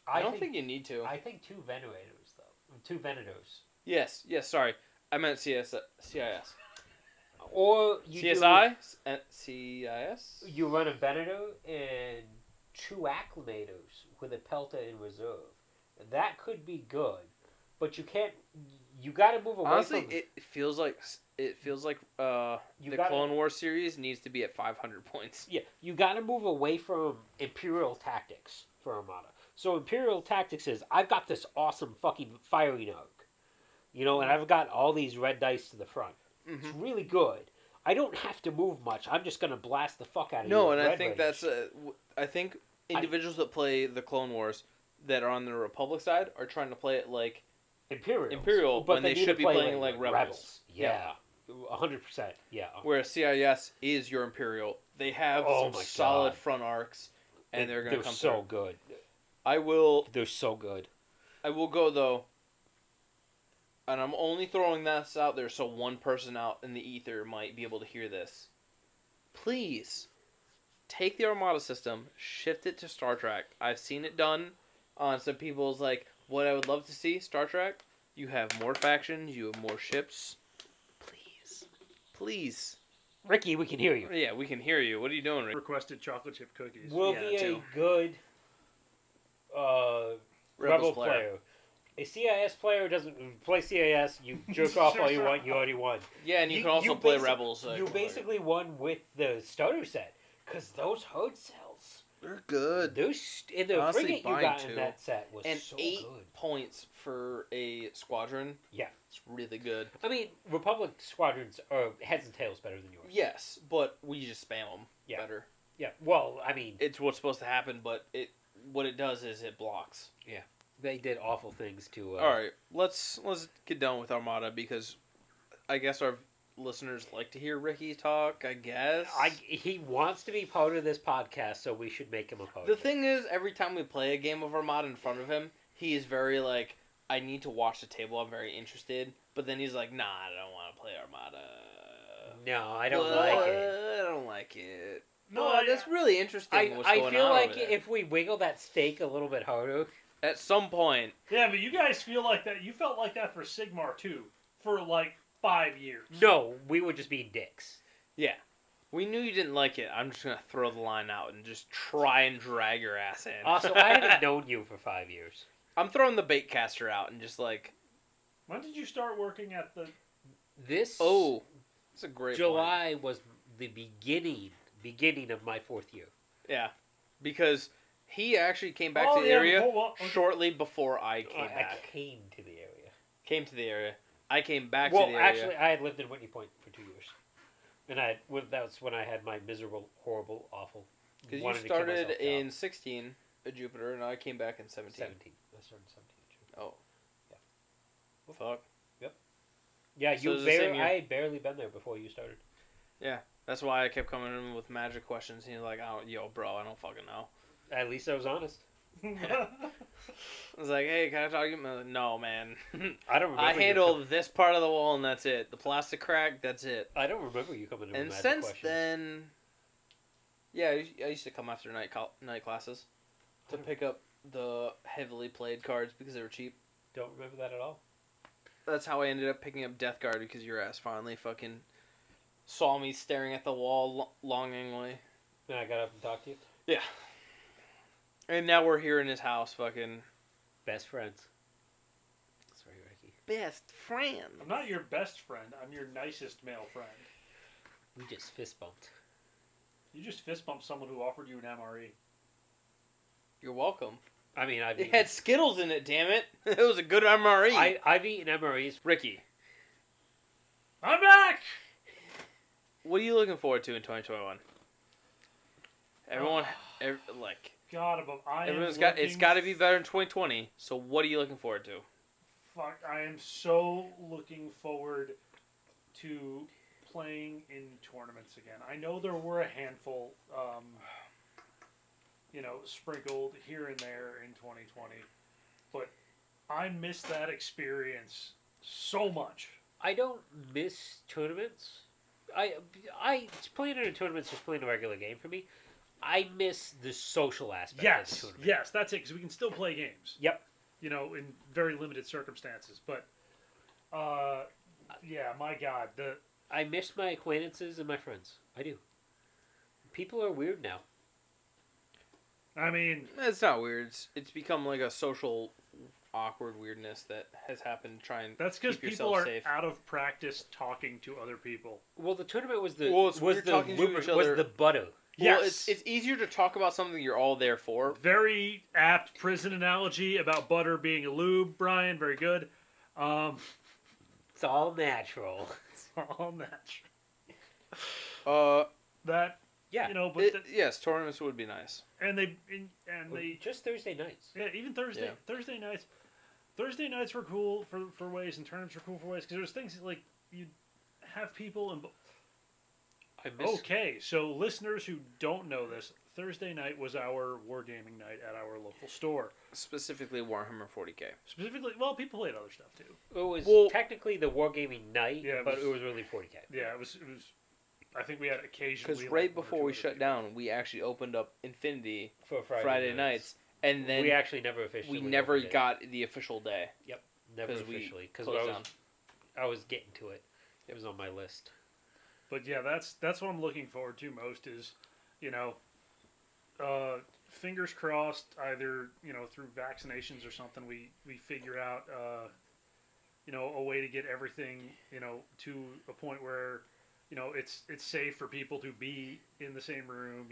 I don't think you need to. I think 2 Venerators, though. 2 Venators. Yes, sorry. I meant CIS. Or you CIS? You run a Venator and 2 Acclimators with a Pelta in reserve. That could be good, but you can't. You got to move away. Honestly, it feels like the Clone Wars series needs to be at 500 points. Yeah, you got to move away from Imperial tactics for Armada. So Imperial tactics is I've got this awesome fucking firing arc, and I've got all these red dice to the front. Mm-hmm. It's really good. I don't have to move much. I'm just gonna blast the fuck out of you. No, and I think I think individuals that play the Clone Wars that are on the Republic side are trying to play it like Imperial, but when they should be playing like Rebels. Yeah, 100%. Yeah. Whereas CIS is your Imperial. They have some solid front arcs, and they're going to come through. They're so good. They're so good. I will go, though, and I'm only throwing this out there so one person out in the ether might be able to hear this. Please, take the Armada system, shift it to Star Trek. I've seen it done on some people's, like, what I would love to see, Star Trek. You have more factions, you have more ships. Please. Ricky, we can hear you. Yeah, we can hear you. What are you doing, Ricky? Requested chocolate chip cookies. Will be a good Rebel player. A CIS player doesn't play CIS. You jerk off all you want. You already won. Yeah, and you can also play Rebels. You basically won with the starter set because those herd cells They're good. The Honestly, frigate you buying got two. in that set was And so 8 good. points for a squadron. Yeah. It's really good. I mean, Republic squadrons are heads and tails better than yours. Yes, but we just spam them better. Yeah. Well, I mean, It's what's supposed to happen, but what it does is it blocks. they did awful things to. All right, let's get done with Armada because I guess our listeners like to hear Ricky talk. I guess He wants to be part of this podcast, so we should make him a part. The of it. thing is, every time we play a game of Armada in front of him, he is very like, I need to watch the table. I'm very interested. But then he's like, nah, I don't want to play Armada. No, I don't like it. I don't like it. No, Well, that's really interesting. What's I going feel on like over there. if we wiggle that steak a little bit harder. At some point, Yeah, but you guys feel like that. You felt like that for Sigmar too, for like 5 years. No, we would just be dicks. yeah, we knew you didn't like it. I'm just gonna throw the line out and just try and drag your ass in. Also, I haven't known you for 5 years. I'm throwing the bait caster out and just like, When did you start working at the? This it's a great July was the beginning of my 4th year. Yeah, because he actually came back Oh, to the yeah, area okay. shortly before I came I back. came to the area. Came to the area. I came back Well, to the area. actually, I had lived in Whitney Point for 2 years, and that's when I had my miserable, horrible, awful. Because you wanted to kill started myself in job. 16 at Jupiter, and I came back in 17. 17. I started in 17. Oh. Yeah. Fuck. Yeah, So it was the same year. I had barely been there before you started. Yeah. That's why I kept coming in with magic questions. And you're like, oh, yo, bro, I don't fucking know. At least I was honest. I was like, hey, can I talk to you? Like, no, man. I don't remember. I handle this part of the wall, and that's it. The plastic crack, that's it. I don't remember you coming in And with magic since questions. then, yeah, I used to come after night classes to pick up the heavily played cards because they were cheap. Don't remember that at all. That's how I ended up picking up Death Guard because your ass finally fucking saw me staring at the wall longingly. Then I got up and talked to you. Yeah. And now we're here in his house, fucking Best friends. Sorry, Ricky. best friend. I'm not your best friend. I'm your nicest male friend. We just fist bumped. You just fist bumped someone who offered you an MRE. You're welcome. I mean, I've It had Skittles in it, damn it. It was a good MRE. I've eaten MREs. Ricky, I'm back. what are you looking forward to in 2021? Everyone, God above. it's got to be better in 2020. So what are you looking forward to? Fuck, I am so looking forward to playing in tournaments again. I know there were a handful, sprinkled here and there in 2020, but I miss that experience so much. I don't miss tournaments. I playing in a tournament's just playing a regular game for me. I miss the social aspect of the Yes, tournament. yes, that's it, because we can still play games. Yep. In very limited circumstances. But, yeah, my God. I miss my acquaintances and my friends. I do. People are weird now. I mean... It's not weird. It's become like a social awkward weirdness that has happened to try and That's because keep people yourself are safe. out of practice talking to other people. Well, the tournament was the Well, it's was weird the talking to each was other. the butter. Well, Yes. it's easier to talk about something you're all there for. Very apt prison analogy about butter being a lube, Brian. Very good. It's all natural. It's all natural. That, Yeah. but yes, tournaments would be nice. they Just Thursday nights. yeah, even Thursday Yeah. Thursday nights were cool for ways, and tournaments were cool for ways, because there's things like you have people and. I miss. Okay, so listeners who don't know this, Thursday night was our Wargaming night at our local store. Specifically Warhammer 40k. Specifically, well, people played other stuff too. It was Well- technically the Wargaming night, Yeah, but it was really 40k. Yeah, it was. I think we had occasionally. Because right before we shut down, we actually opened up Infinity For Friday nights. And then we actually never officially. we never opened it. got the official day. never 'cause we officially because closed down. I was getting to it. It was on my list. But yeah, that's what I'm looking forward to most is, fingers crossed, either through vaccinations or something, we figure out a way to get everything to a point where it's safe for people to be in the same room,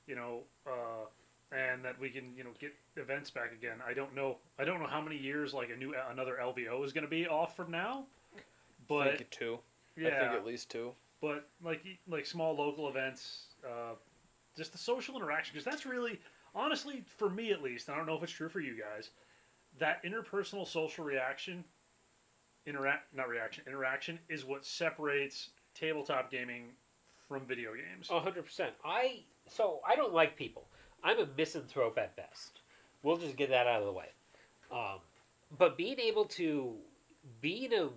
and that we can get events back again. I don't know how many years like another LVO is going to be off from now, but I think 2. Yeah, I think at least 2. But like small local events, just the social interaction, because that's really, honestly, for me at least, I don't know if it's true for you guys, that interpersonal social interaction is what separates tabletop gaming from video games. 100%. I don't like people. I'm a misanthrope at best. We'll just get that out of the way. But being able to be in a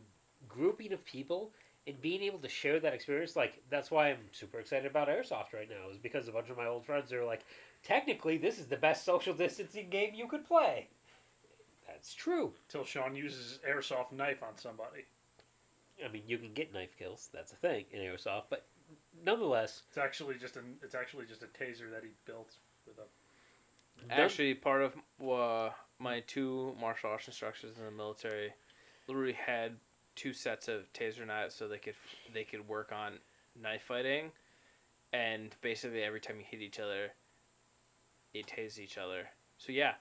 grouping of people and being able to share that experience, like, that's why I'm super excited about Airsoft right now, is because a bunch of my old friends are like, technically, this is the best social distancing game you could play. That's true. Till Sean uses his airsoft knife on somebody. I mean, you can get knife kills. That's a thing in Airsoft, but nonetheless, it's actually just a taser that he built with a. Actually, part of my 2 martial arts instructors in the military literally had 2 sets of taser knives so they could work on knife fighting, and basically every time you hit each other, it tased each other. So yeah,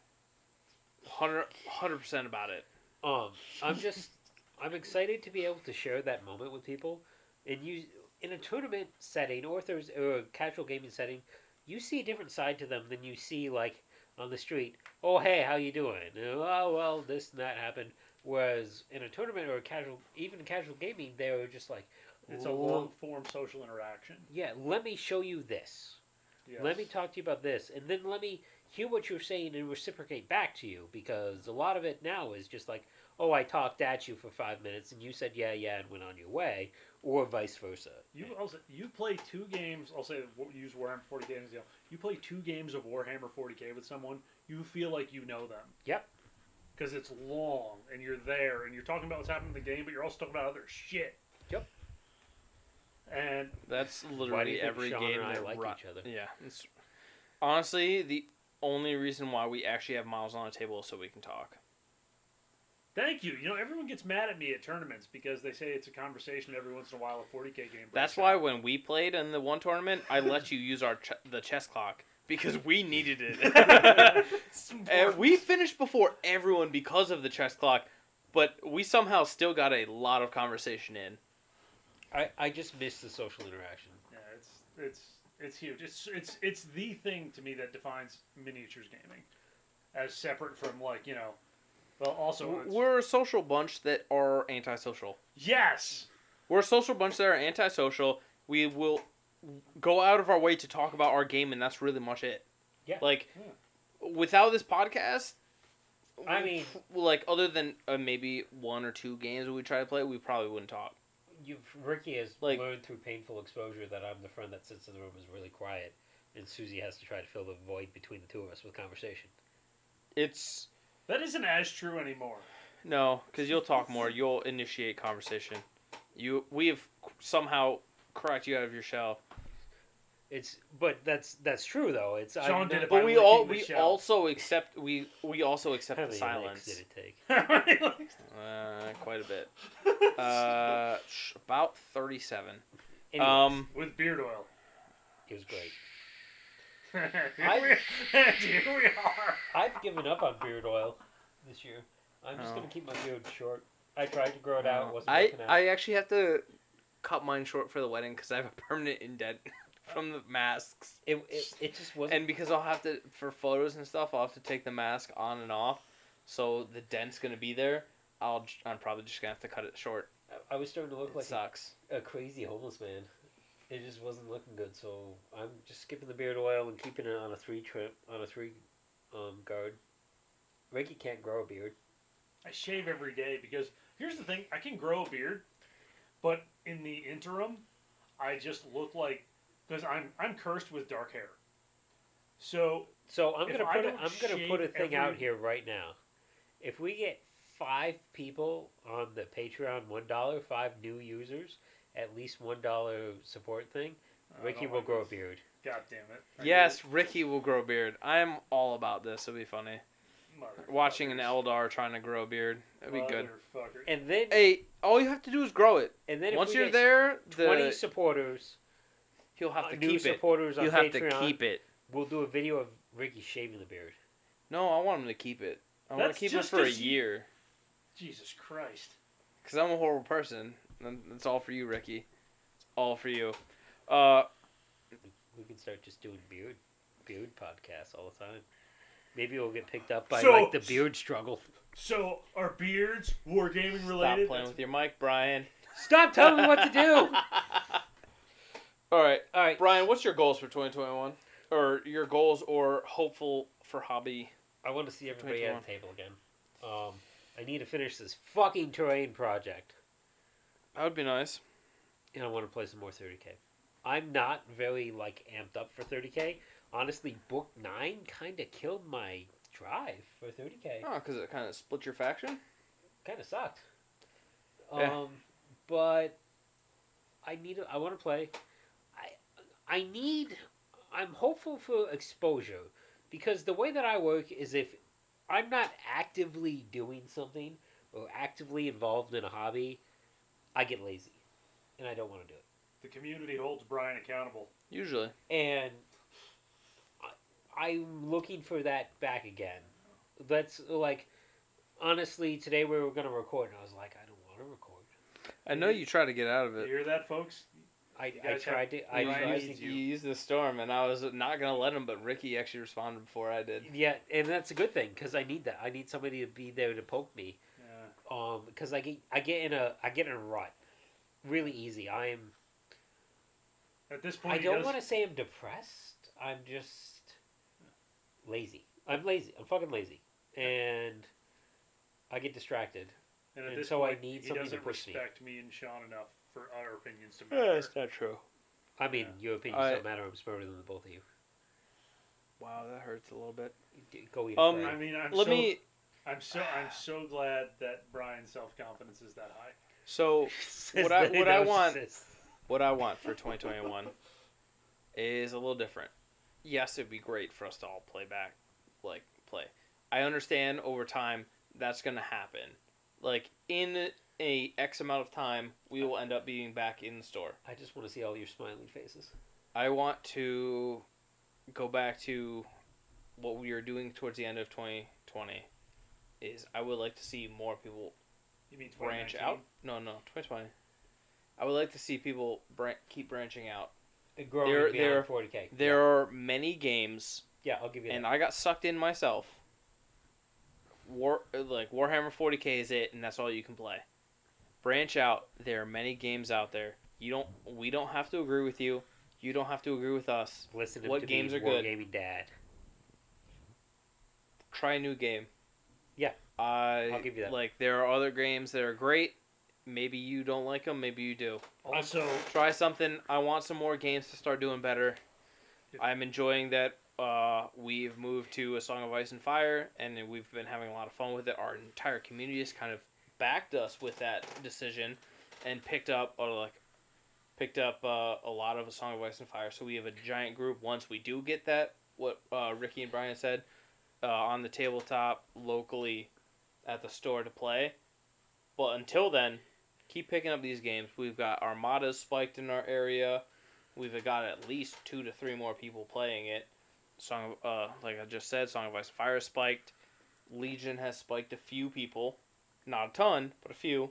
100% about it. I'm excited to be able to share that moment with people, and in a tournament setting or a casual gaming setting, you see a different side to them than you see like on the street. Oh, hey, how you doing? Oh, well, this and that happened. Whereas in a tournament or casual gaming, they were just like, it's a long form social interaction. Yeah, let me show you this. Yes. Let me talk to you about this, and then let me hear what you're saying and reciprocate back to you, because a lot of it now is just like, oh, I talked at you for 5 minutes and you said yeah and went on your way, or vice versa. You play 2 games. I'll say use Warhammer 40K as example. You play 2 games of Warhammer 40K with someone, you feel like you know them. Yep. Because it's long and you're there and you're talking about what's happening in the game, but you're also talking about other shit. Yep. And that's literally every Sean game and I like each other. Yeah. Honestly, the only reason why we actually have Miles on the table is so we can talk. Thank you. Everyone gets mad at me at tournaments because they say it's a conversation every once in a while. A 40K game. That's why when we played in the one tournament, I let you use the chess clock because we needed it. And we finished before everyone because of the chess clock, but we somehow still got a lot of conversation in. I just miss the social interaction. Yeah, it's huge. It's the thing to me that defines miniatures gaming, as separate from well, also we're a social bunch that are antisocial. Yes, we're a social bunch that are antisocial. We will go out of our way to talk about our game, and that's really much it. Yeah. Without this podcast, I mean, other than maybe 1 or 2 games we try to play, we probably wouldn't talk. Ricky has learned through painful exposure that I'm the friend that sits in the room is really quiet, and Susie has to try to fill the void between the 2 of us with conversation. That isn't as true anymore. No, because you'll talk more. You'll initiate conversation. We have somehow cracked you out of your shell. But that's true though. Sean did it, but we also accept the silence. How many licks did it take? Quite a bit. About 37. Anyways, with beard oil. It was great. Here we are. I've given up on beard oil this year. I'm just gonna keep my beard short. I tried to grow it out. It wasn't working out. I actually have to cut mine short for the wedding because I have a permanent indent from the masks. It just wasn't. And because I'll have to, for photos and stuff, I'll have to take the mask on and off. So the dent's gonna be there. I'm probably just gonna have to cut it short. I was starting to look like sucks. A crazy homeless man. It just wasn't looking good, so I'm just skipping the beard oil and keeping it on a 3 guard. Ricky can't grow a beard. I shave every day because here's the thing: I can grow a beard, but in the interim, I just look like because I'm cursed with dark hair. So I'm gonna put a thing out here right now. If we get 5 people on the Patreon, $1, 5 new users, at least $1 support thing, Ricky will grow a beard. God damn it! Yes, Ricky will grow a beard. I am all about this. It'll be funny. Watching an Eldar trying to grow a beard. That'd be good. And then, all you have to do is grow it. And then once you're there, 20 supporters. He'll have to new keep supporters it. On You'll Patreon, have to keep it. We'll do a video of Ricky shaving the beard. No, I want him to keep it. I want That's to keep it just for a as- year. Jesus Christ. Because I'm a horrible person. That's all for you, Ricky. It's all for you. We can start just doing beard podcasts all the time. Maybe we'll get picked up by the beard struggle. So, are beards wargaming Stop related? playing with your mic, Brian. Stop telling me what to do. All right, All right, Brian. What's your goals for 2021? Or your goals or hopeful for hobby? I want to see everybody at the table again. I need to finish this fucking terrain project. That would be nice. And I want to play some more 30K. I'm not very amped up for 30K. Honestly, Book 9 kind of killed my drive for 30K. Oh, because it kind of split your faction? Kind of sucked. Yeah. But I want to play. I'm hopeful for exposure. Because the way that I work is if I'm not actively doing something or actively involved in a hobby, I get lazy. And I don't want to do it. The community holds Brian accountable. Usually. And I'm looking for that back again. That's honestly, today we were going to record, and I was like, I don't want to record. I know you try to get out of You it. hear that, folks? I tried to. You used the storm, and I was not going to let him, but Ricky actually responded before I did. Yeah, and that's a good thing, because I need that. I need somebody to be there to poke me. Yeah. Because I get in a rut really easy. At this point, I don't want to say I'm depressed. I'm just lazy. I'm lazy. I'm fucking lazy, and I get distracted. And at and this so point, I need he something to doesn't push me. respect me and Sean enough for our opinions to matter. That's not true. I mean, Yeah. your opinions don't matter. I'm smarter than the both of you. Wow, that hurts a little bit. Go eat a fry. I mean, I'm so glad that Brian's self-confidence is that high. So Says what the I want narcissist. what I want for 2021 is a little different. Yes, it'd be great for us to all play. I understand over time that's gonna happen. In a X amount of time, we will end up being back in the store. I just want to see all your smiling faces. I want to go back to what we were doing towards the end of 2020. Is I would like to see more people You mean branch 2019? out. No, 2020. I would like to see people keep branching out. Growing beyond 40K. There are many games, Yeah, I'll give you that. and I got sucked in myself. Warhammer 40K is it, and that's all you can play. Branch out. There are many games out there. We don't have to agree with you. You don't have to agree with us. Listen to what me, games are good. Wargaming Dad. Try a new game. Yeah, I'll give you that. There are other games that are great. Maybe you don't like them. Maybe you do. Also, Try something. I want some more games to start doing better. I'm enjoying that we've moved to A Song of Ice and Fire, and we've been having a lot of fun with it. Our entire community has kind of backed us with that decision and picked up a lot of A Song of Ice and Fire. So we have a giant group once we do get that, what Ricky and Brian said, on the tabletop locally at the store to play. But until then, keep picking up these games. We've got Armadas spiked in our area. We've got at least 2 to 3 more people playing it. Like I just said, Song of Ice and Fire is spiked. Legion has spiked a few people. Not a ton, but a few.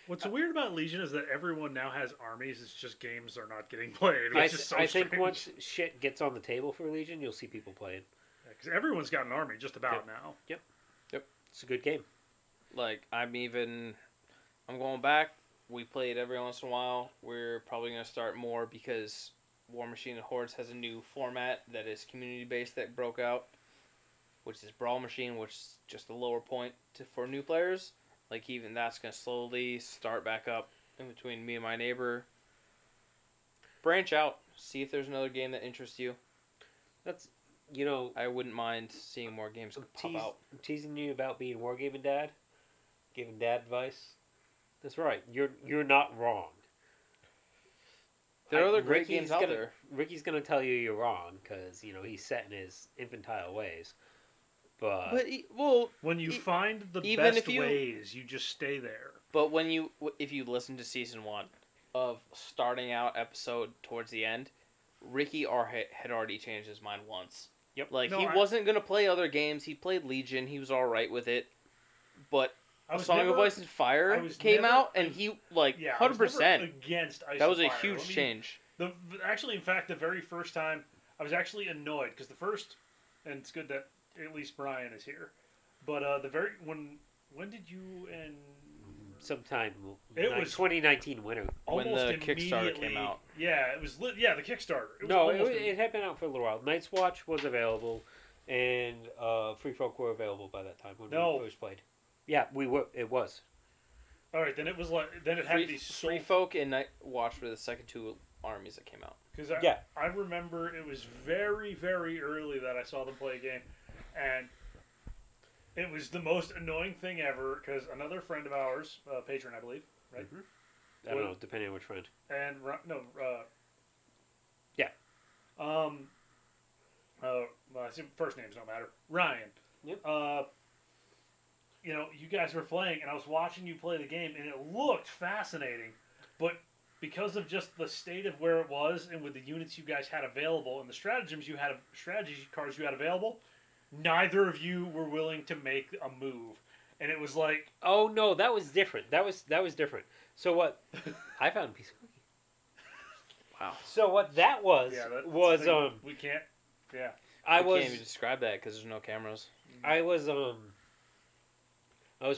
what's weird about Legion is that everyone now has armies. It's just games are not getting played, I which is so think strange. once shit gets on the table for Legion, you'll see people playing. Because everyone's got an army just about now. Yep. It's a good game. I'm going back. We play it every once in a while. We're probably going to start more because War Machine and Hordes has a new format that is community-based that broke out, which is Brawl Machine, which is just a lower point for new players. Even that's going to slowly start back up in between me and my neighbor. Branch out. See if there's another game that interests you. That's, I wouldn't mind seeing more games pop out. teasing you about being Wargaming Dad, giving Dad advice. That's right. You're not wrong. There are other great games out there. Ricky's gonna tell you you're wrong because he's set in his infantile ways. But When you find the even best if you- ways, you just stay there. But if you listen to season 1 of starting out episode towards the end, Ricky had already changed his mind once. Yep. Like, he wasn't going to play other games. He played Legion. He was all right with it. But Song of Ice and Fire came out, and he, like, 100%. I was never against Ice that was and a Fire. huge change. Actually, in fact, the very first time, I was actually annoyed, because the first, and it's good that at least Brian is here, but when did you and... Sometime it was 2019 winter. When the Kickstarter came out. Yeah, it was the Kickstarter. It had been out for a little while. Night's Watch was available, and Free Folk were available by that time when we first played. Yeah, it was. All right, then it was like it had to be Free Folk and Night Watch were the second two armies that came out. Because I remember it was very, very early that I saw them play a game, and it was the most annoying thing ever, because another friend of ours, patron, I believe, right? Mm-hmm. I don't know, depending on which friend. And, yeah. Well, first names don't matter. Ryan. Yep. You guys were playing, and I was watching you play the game, and it looked fascinating, but because of just the state of where it was, and with the units you guys had available, and the strategy cards you had available, neither of you were willing to make a move, and it was like, oh no, that was different. That was different. So what? I found a piece of cookie. Wow. So what that was we can't. Yeah. I can't even describe that because there's no cameras. I was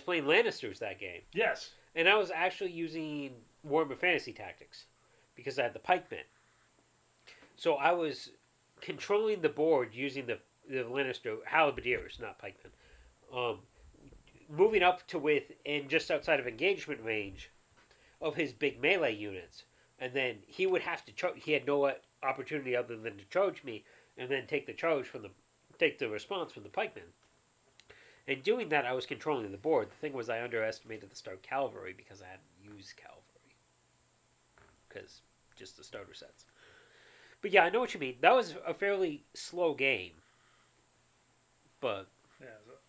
playing Lannisters that game. Yes. And I was actually using Warhammer Fantasy Tactics because I had the pikemen. So I was controlling the board using the Lannister halberdiers, not pikemen, moving up to within just outside of engagement range of his big melee units, and then he would have to he had no opportunity other than to charge me, and then take the response from the pikemen. And doing that, I was controlling the board. The thing was, I underestimated the start cavalry because I hadn't used cavalry, because just the starter sets. But yeah, I know what you mean. That was a fairly slow game. But yeah,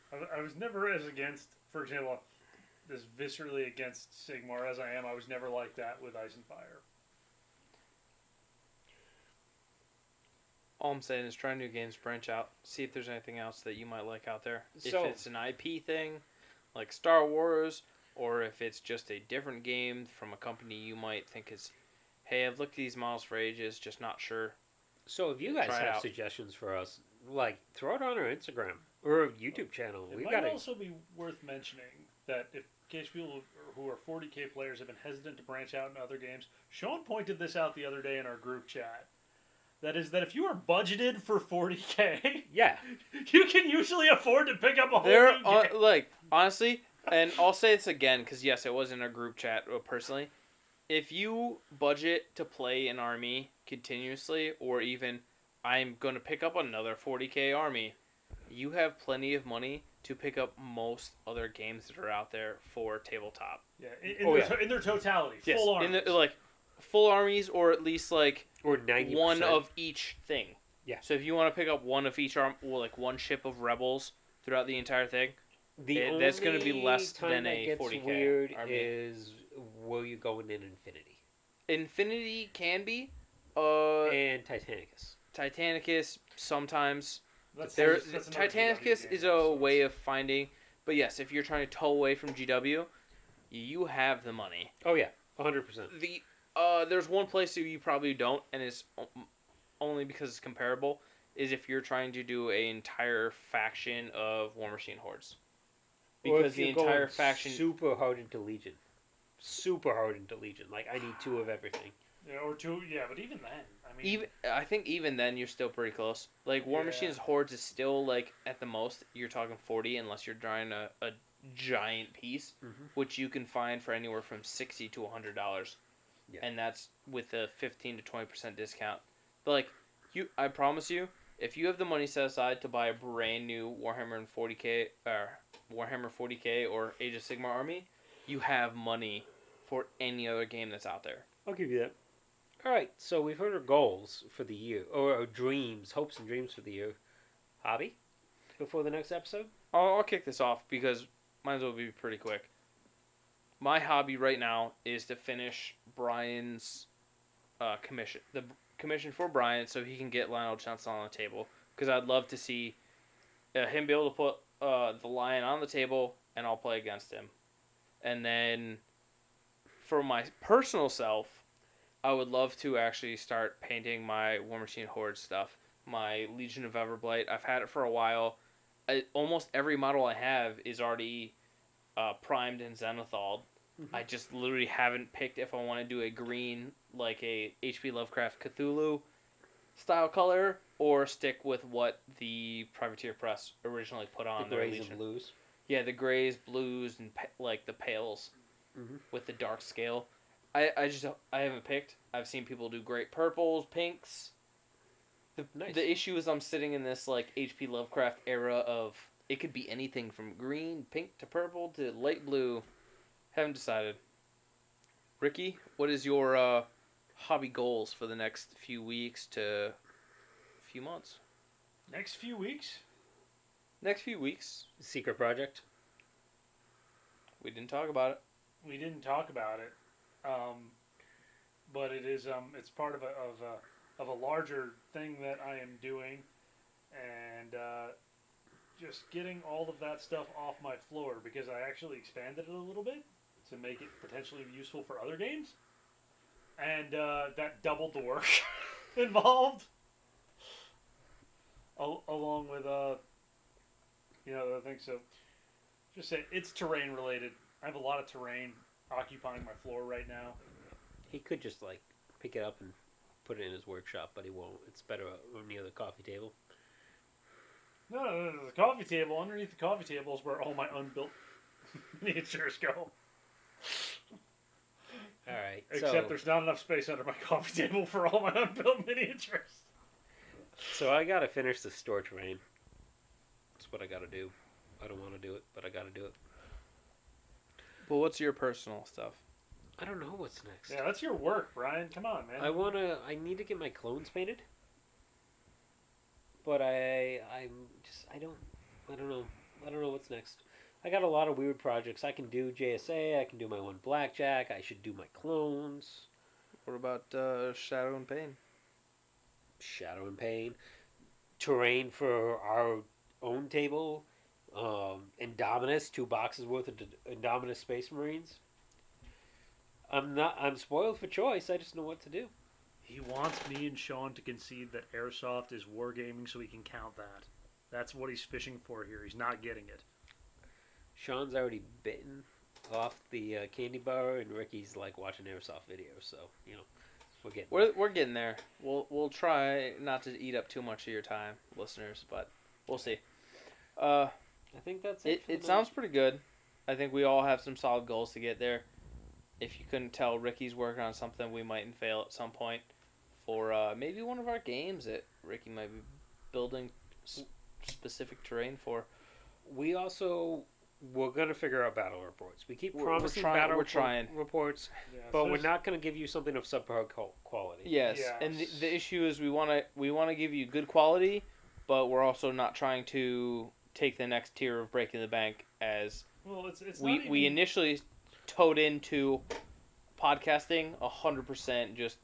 so I was never as against, for example, as viscerally against Sigmar as I am. I was never like that with Ice and Fire. All I'm saying is try new games, branch out, see if there's anything else that you might like out there. So, if it's an IP thing, like Star Wars, or if it's just a different game from a company you might think is, hey, I've looked at these models for ages, just not sure. So if you guys have suggestions for us, like, throw it on our Instagram or YouTube channel. It might also be worth mentioning that in case people who are 40K players have been hesitant to branch out into other games, Sean pointed this out the other day in our group chat. That is that if you are budgeted for 40K, yeah, you can usually afford to pick up a whole new game. Like, honestly, and I'll say this again, because yes, it was in our group chat personally. If you budget to play an army continuously, or even I'm going to pick up another 40K army, you have plenty of money to pick up most other games that are out there for tabletop. Yeah, in their totality, yes, full armies. Full armies, or at least or 90%. One of each thing. Yeah. So if you want to pick up one of each one ship of rebels throughout the entire thing, that's going to be less than a 40K. Weird army. Is where you going in Infinity? Infinity can be. And Titanicus. Titanicus sometimes. That's Titanicus is a way of finding, but yes, if you're trying to tow away from GW, you have the money. Oh yeah, 100%. There's one place that you probably don't, and it's only because it's comparable, is if you're trying to do an entire faction of War Machine Hordes. Because the entire faction... super hard into Legion. Like, I need 2 of everything. Yeah, or 2, yeah, but even then, I think even then, you're still pretty close. Like, War Machine's Hordes is still, like, at the most, you're talking 40, unless you're drawing a giant piece, which you can find for anywhere from $60 to $100. Yeah. And that's with a 15 to 20% discount. But like, I promise you, if you have the money set aside to buy a brand new Warhammer 40K or Age of Sigmar army, you have money for any other game that's out there. I'll give you that. All right, so we've heard our goals for the year, or our dreams, hopes and dreams for the year. Hobby? Before the next episode? I'll kick this off because might as well be pretty quick. My hobby right now is to finish Brian's commission, commission for Brian so he can get Lionel Johnson on the table. Because I'd love to see him be able to put the lion on the table, and I'll play against him. And then for my personal self, I would love to actually start painting my War Machine Horde stuff. My Legion of Everblight. I've had it for a while. Almost every model I have is already primed and zenithal. Mm-hmm. I just literally haven't picked if I want to do a green, like a H.P. Lovecraft Cthulhu style color, or stick with what the Privateer Press originally put on their Legion. The grays and blues? Yeah, the grays, blues, and like the pales with the dark scale. I haven't picked. I've seen people do great purples, pinks. The issue is I'm sitting in this like H.P. Lovecraft era of it could be anything from green, pink to purple to light blue. Haven't decided. Ricky, what is your hobby goals for the next few weeks to few months? Next few weeks? Next few weeks. Secret project? We didn't talk about it. We didn't talk about it. But it is it's part of a larger thing that I am doing, and just getting all of that stuff off my floor, because I actually expanded it a little bit to make it potentially useful for other games, and that doubled the work involved, along with other things. So just say it's terrain related. I have a lot of terrain occupying my floor right now. He could just like pick it up and put it in his workshop, but he won't. It's better near the coffee table. No, the coffee table. Underneath the coffee table is where all my unbuilt miniatures go. Alright. Except there's not enough space under my coffee table for all my unbuilt miniatures. So I gotta finish the store terrain. That's what I gotta do. I don't want to do it, but I gotta do it. Well, what's your personal stuff? I don't know what's next. Yeah, that's your work, Brian. Come on, man. I need to get my clones painted. But I don't know what's next. I got a lot of weird projects. I can do JSA, I can do my one blackjack, I should do my clones. What about Shadow and Pain? Shadow and Pain. Terrain for our own table. Indominus, 2 boxes worth of Indominus Space Marines. I'm spoiled for choice. I just know what to do. He wants me and Sean to concede that Airsoft is Wargaming so he can count that. That's what he's fishing for here. He's not getting it. Sean's already bitten off the candy bar, and Ricky's like watching Airsoft videos. So we're getting there. We'll try not to eat up too much of your time, listeners, but we'll see. I think that's it. It sounds pretty good. I think we all have some solid goals to get there. If you couldn't tell, Ricky's working on something we might fail at some point for maybe one of our games that Ricky might be building specific terrain for. We're going to figure out battle reports. We keep promising battle reports, but we're not going to give you something of subpar quality. Yes, and the issue is we want to give you good quality, but we're also not trying to take the next tier of breaking the bank as we initially towed into podcasting 100%, just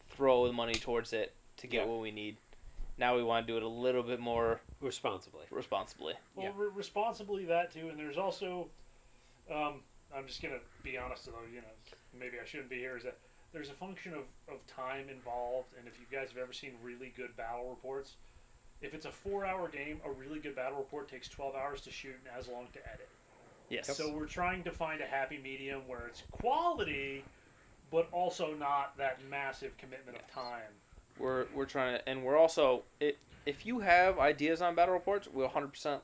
throw the money towards it to get what we need. Now we want to do it a little bit more responsibly. Well, responsibly that too, and there's also, I'm just gonna be honest though, maybe I shouldn't be here. Is that there's a function of time involved, and if you guys have ever seen really good battle reports, if it's a 4-hour game, a really good battle report takes 12 hours to shoot and as long to edit. Yes. So we're trying to find a happy medium where it's quality, but also not that massive commitment of time. We're trying to, and we're also, if you have ideas on battle reports, we'll 100%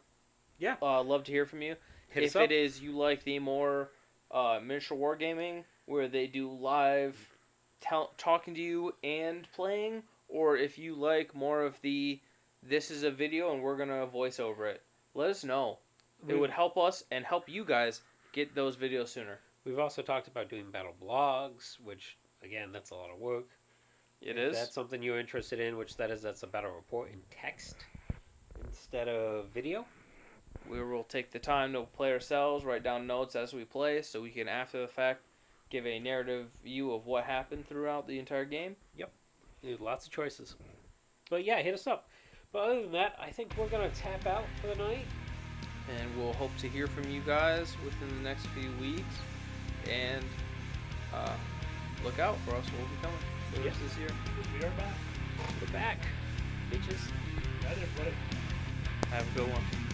love to hear from you. If it is you like the more miniature wargaming, where they do live talking to you and playing, or if you like more of this is a video and we're going to voice over it, let us know. It would help us and help you guys get those videos sooner. We've also talked about doing battle blogs, which, again, that's a lot of work. It is. If that's something you're interested in, that's a battle report in text instead of video. We will take the time to play ourselves, write down notes as we play, so we can, after the fact, give a narrative view of what happened throughout the entire game. Yep. Lots of choices. But yeah, hit us up. But other than that, I think we're going to tap out for the night. And we'll hope to hear from you guys within the next few weeks. And look out for us. We'll be coming for the rest of this year. We are back. We're back, bitches. That is what it. Have a good one.